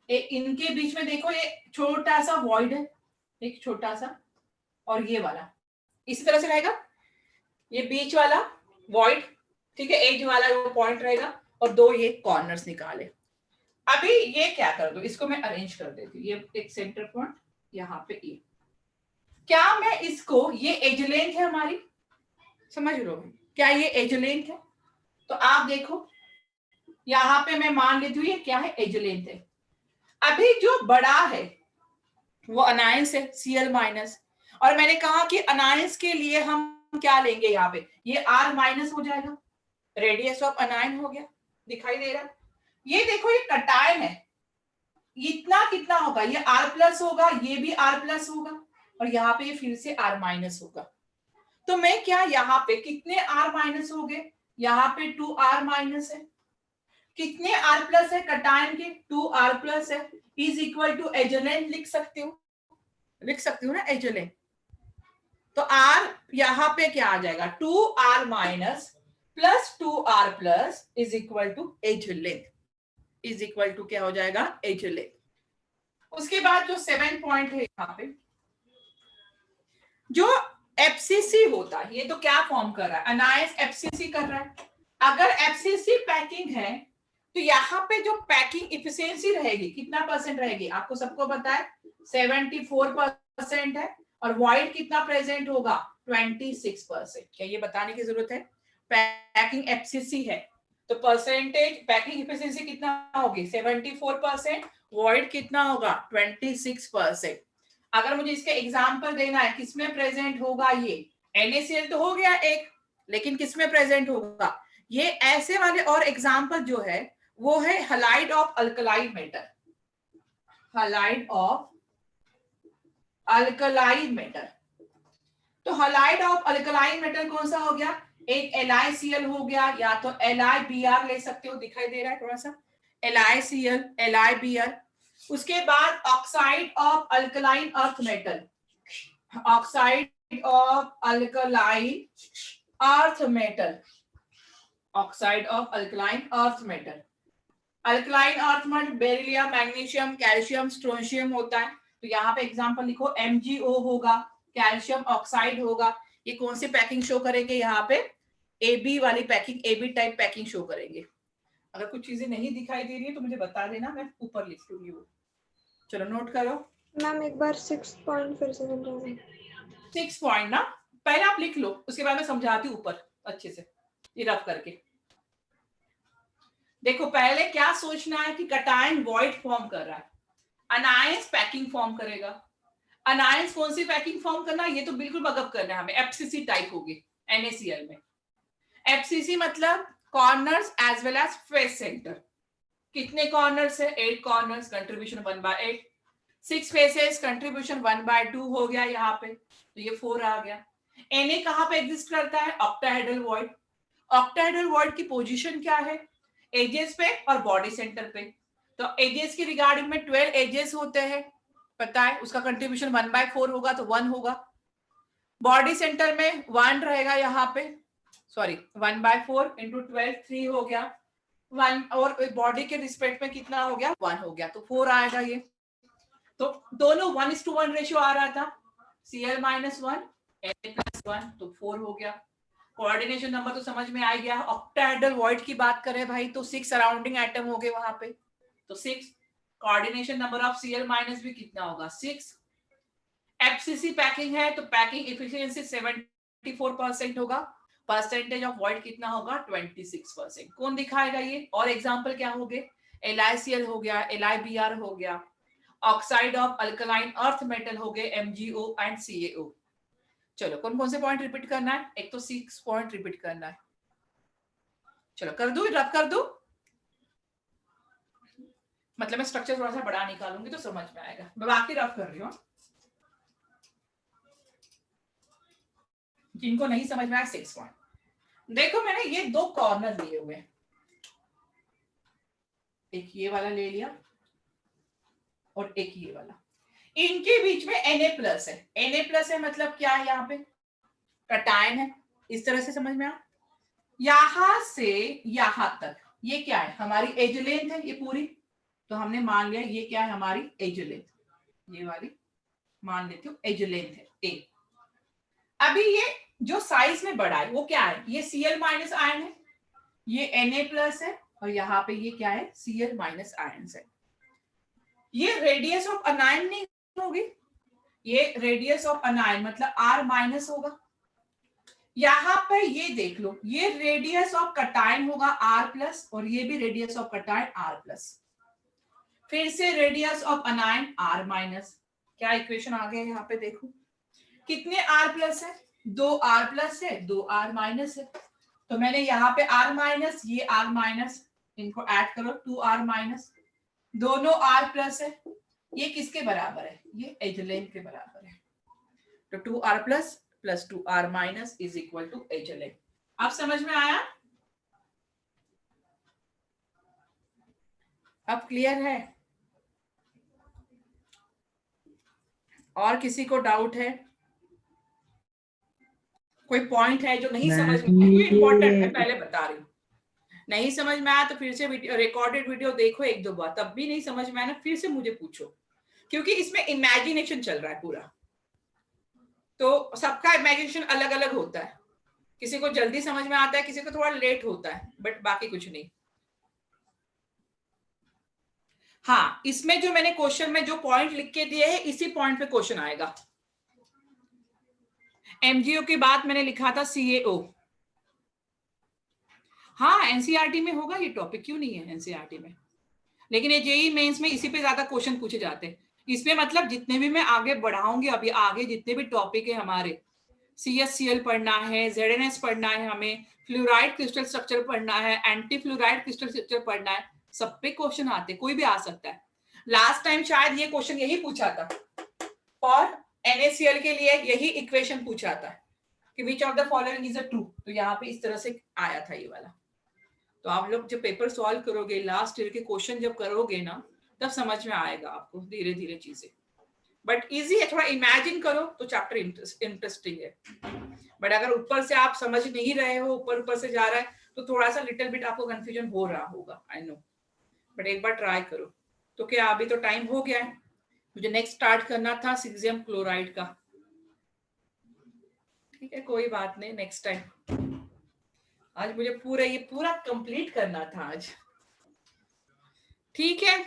एक इनके बीच में देखो ये छोटा सा वॉइड है, एक छोटा सा, और ये वाला इसी तरह से रहेगा, ये बीच वाला वॉइड, ठीक है, एज वाला वो पॉइंट रहेगा, और 2 ये कॉर्नर्स निकाले। अभी ये क्या कर दो, इसको मैं अरेंज कर देती हूँ, ये एक सेंटर पॉइंट यहाँ पे ये। क्या मैं इसको, ये एज लेंथ है हमारी, समझ लो, क्या ये एज लेंथ है? तो आप देखो यहाँ पे मैं मान लेती हूँ ये क्या है? एज लेंथ है। अभी जो बड़ा है वो अनायंस है Cl माइनस, और मैंने कहा कि अनायंस के लिए हम क्या लेंगे? यहाँ पे ये R माइनस हो जाएगा, रेडियस ऑफ अनायन हो गया, दिखाई दे रहा है। ये देखो ये कटायन है, इतना कितना होगा? ये R+ होगा, ये भी R+ होगा, और यहाँ पे फिर से R माइनस होगा। तो मैं क्या यहाँ पे कितने R माइनस हो गए? यहाँ पे 2R माइनस है। कितने R+ है कटायन के? 2R+ है, इज इक्वल टू एजलेंट लिख सकते हो, लिख सकते हो ना एजलेंट। तो R यहाँ पे क्या आ जाएगा? 2R minus plus 2R+ is equal to edge length, is equal to क्या हो जाएगा? एजलेंट। उसके बाद जो 7 पॉइंट है यहाँ पे, जो FCC होता है, ये तो क्या फॉर्म कर रहा है? अनायंस FCC कर रहा है। अगर FCC पैकिंग है तो यहाँ पे जो पैकिंग इफिशियंसी रहेगी कितना % रहेगी? आपको सबको पता है 74% है, और वॉइड कितना प्रेजेंट होगा? 26%। क्या ये बताने की जरूरत है? पैकिंग FCC है तो परसेंटेज पैकिंग इफिशियंसी कितना होगी? 74%, वॉइड कितना होगा? 26%। अगर मुझे इसका एग्जाम्पल देना है, किसमें प्रेजेंट होगा? ये NaCl तो हो गया एक, लेकिन किसमें प्रेजेंट होगा? ये ऐसे वाले और एग्जाम्पल जो है वो है halide of alkaline metal, halide of alkaline metal. तो हलाइड ऑफ अल्कलाइन मेटल कौन सा हो गया? एक LiCl हो गया, या तो LiBr ले सकते हो, दिखाई दे रहा है थोड़ा सा, LiCl, LiBr। उसके बाद oxide of alkaline earth metal, oxide of alkaline earth metal, oxide of alkaline earth metal. Alkaline earth metal beryllium, magnesium, calcium, strontium होता है। तो यहाँ पे एग्जांपल लिखो, MgO होगा, कैल्शियम ऑक्साइड होगा। ये कौन सी पैकिंग शो करेंगे? यहाँ पे AB वाली packing, AB type packing show करेंगे। अगर कुछ चीजें नहीं दिखाई दे रही है तो मुझे बता देना, मैं ऊपर लिख लूंगी वो। चलो नोट करो। मैम एक बार 6 पॉइंट फिर से समझाना। 6 पॉइंट ना, पहले आप लिख लो, उसके बाद मैं समझाती हूँ ऊपर अच्छे से, ये रफ करके। देखो पहले क्या सोचना है कि कटायन वॉइड फॉर्म कर रहा है, अनायंस पैकिंग फॉर्म करेगा। अनायंस कौन सी पैकिंग फॉर्म करना है, ये तो बिल्कुल बगअप करना है हमें, एफसीसी टाइप होगी NaCl में। एफसीसी मतलब corners as well as face centre. कितने कॉर्नर्स है, 8 कॉर्नर्स, कंट्रीब्यूशन 1/8, 6 फेसेस, कंट्रीब्यूशन 1/2 हो गया यहाँ पे, तो ये 4 आ गया। Na कहाँ पे एग्जिस्ट करता है, ऑक्टाहेड्रल वॉइड। ऑक्टाहेड्रल वॉइड की पोजीशन क्या है, एजेस पे और बॉडी सेंटर पे। तो एजेस की रिगार्डिंग में 12 एजेस होते हैं, पता है, उसका कंट्रीब्यूशन 1/4 होगा तो 1 होगा। बॉडी सेंटर में 1 रहेगा यहाँ पे, सॉरी 1/4 इंटू 12 3 हो गया, 1 और बॉडी के रिस्पेक्ट में कितना हो गया, 1 हो गया, तो 4 आएगा ये। तो दोनों 1:1 रेशियो आ रहा था, Cl - 1 Na+1, तो 4 हो गया। कोऑर्डिनेशन नंबर तो समझ में आ गया। ऑक्टाहेड्रल वॉइड की बात करें भाई तो 6 सराउंडिंग एटम हो गए वहां पे, तो 6। कोऑर्डिनेशन नंबर ऑफ Cl- भी कितना होगा, 6। एफसीसी पैकिंग है तो पैकिंग एफिशिएंसी 74% होगा, परसेंटेज ऑफ वॉइड कितना होगा, 26%। कौन दिखाएगा ये, और एग्जांपल क्या हो गए, LiCl हो गया, LiBr हो गया, oxide of alkaline earth metal हो गए, MgO एंड CaO। चलो कौन कौन से पॉइंट रिपीट करना है, एक तो 6 पॉइंट रिपीट करना है। चलो कर दूं, रफ कर दूं, मतलब मैं स्ट्रक्चर थोड़ा सा बड़ा निकालूंगी तो समझ में आएगा, मैं बाकी रफ कर रही हूँ। जिनको नहीं समझ में आया 6 पॉइंट, देखो मैंने ये 2 कॉर्नर लिए हुए, एक ये वाला ले लिया और एक ये वाला, इनके बीच में Na+ है। Na+ है मतलब क्या है, यहाँ पे कटायन है, इस तरह से समझ में आ, यहां से यहां तक ये क्या है, हमारी एज लेंथ है ये पूरी, तो हमने मान लिया ये क्या है, हमारी एज लेंथ, ये वाली मान लेती हूँ एज लेंथ है A। अभी ये जो साइज में बड़ा है वो क्या है, ये Cl- आयन है, ये Na+ है, और यहाँ पे ये क्या है, Cl- आयन है। ये रेडियस ऑफ अनायन नहीं होगी, ये रेडियस ऑफ अनायन मतलब R- होगा। यहाँ पे ये देख लो, ये रेडियस ऑफ कटायन होगा R+, और ये भी रेडियस ऑफ कटायन R+। फिर से रेडियस ऑफ अनायन R-। क्या इक्वेशन आ गया यहाँ पे, देखो कितने R+ है, 2 R+ है, 2 R- है, तो मैंने यहाँ पे R-, ये R-, इनको ऐड करो, 2 R-, दोनों R+ है, ये किसके बराबर है, ये एज लेंथ के बराबर है, तो 2 R+ plus 2 R- is equal to edge length. अब समझ में आया, अब क्लियर है, और किसी को डाउट है, कोई पॉइंट है जो नहीं समझ में, ये इंपॉर्टेंट है, पहले बता रही हूँ, नहीं समझ में आया तो फिर से रिकॉर्डेड वीडियो देखो 1-2 बार, तब भी नहीं समझ में आया ना फिर से मुझे पूछो, क्योंकि इसमें इमेजिनेशन चल रहा है पूरा, तो सबका इमेजिनेशन अलग अलग होता है, किसी को जल्दी समझ में आता है, किसी को थोड़ा लेट होता है, बट बाकी कुछ नहीं। हाँ, इसमें जो मैंने क्वेश्चन में जो पॉइंट लिख के दिए है इसी पॉइंट पे क्वेश्चन आएगा। MgO की बात मैंने लिखा था CaO, हाँ एनसीईआरटी में होगा ये टॉपिक, क्यों नहीं है एनसीईआरटी में, लेकिन ये जेईई मेंस में इसी पे ज्यादा क्वेश्चन पूछे जाते हैं। इसमें मतलब जितने भी मैं आगे बढ़ाऊंगी, अभी आगे जितने भी टॉपिक है हमारे, CSCl पढ़ना है, ZnS पढ़ना है, हमें फ्लोराइड क्रिस्टल स्ट्रक्चर पढ़ना है, एंटी फ्लोराइड क्रिस्टल स्ट्रक्चर पढ़ना है, सब पे क्वेश्चन आते, कोई भी आ सकता है। लास्ट टाइम शायद ये क्वेश्चन यही पूछा था, और NaCl के लिए यही इक्वेशन पूछा था कि which of the following is a true, तो यहाँ पे इस तरह से आया था ये वाला। तो आप लोग जब पेपर सॉल्व करोगे, लास्ट ईयर के क्वेश्चन जब करोगे ना, तब समझ में आएगा आपको धीरे धीरे चीजें, बट इजी है, थोड़ा इमेजिन करो तो चैप्टर इंटरेस्टिंग है, बट अगर ऊपर से आप समझ नहीं रहे हो, ऊपर ऊपर से जा रहा है, तो थोड़ा सा लिटिल बिट आपको कंफ्यूजन हो रहा होगा, आई नो, बट एक बार ट्राई करो। तो क्या अभी तो टाइम हो गया है, मुझे नेक्स्ट स्टार्ट करना था सीजियम क्लोराइड का, ठीक है कोई बात नहीं, नेक्स्ट टाइम, आज मुझे पूरा कंप्लीट करना था आज, ठीक है।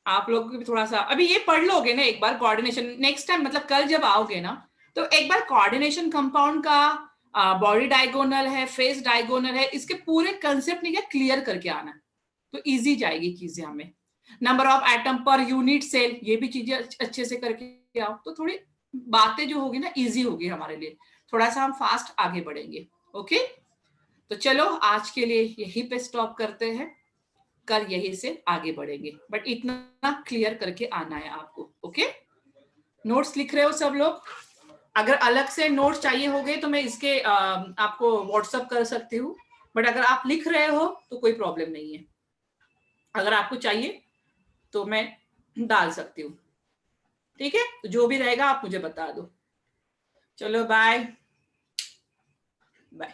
आप लोग भी थोड़ा सा अभी ये पढ़ लोगे ना एक बार कोऑर्डिनेशन, नेक्स्ट टाइम मतलब कल जब आओगे ना, तो एक बार कोऑर्डिनेशन कंपाउंड का बॉडी डायगोनल है, फेस डायगोनल है, इसके पूरे कंसेप्ट नहीं क्या क्लियर करके आना, तो इजी जाएगी चीजें हमें। Number of atom per unit cell, ये भी चीजें अच्छे से करके आओ, तो थोड़ी बातें जो होगी ना इजी होगी हमारे लिए, थोड़ा सा हम फास्ट आगे बढ़ेंगे। ओके, तो चलो आज के लिए यहीं पे स्टॉप करते हैं, कल यहीं से आगे बढ़ेंगे, बट इतना क्लियर करके आना है आपको। ओके, नोट्स लिख रहे हो सब लोग? अगर अलग से नोट्स चाहिए होंगे तो मैं इसके आपको व्हाट्सअप कर सकती हूँ, बट अगर आप लिख रहे हो तो कोई प्रॉब्लम नहीं है, अगर आपको चाहिए तो मैं डाल सकती हूँ। ठीक है, तो जो भी रहेगा आप मुझे बता दो। चलो बाय बाय।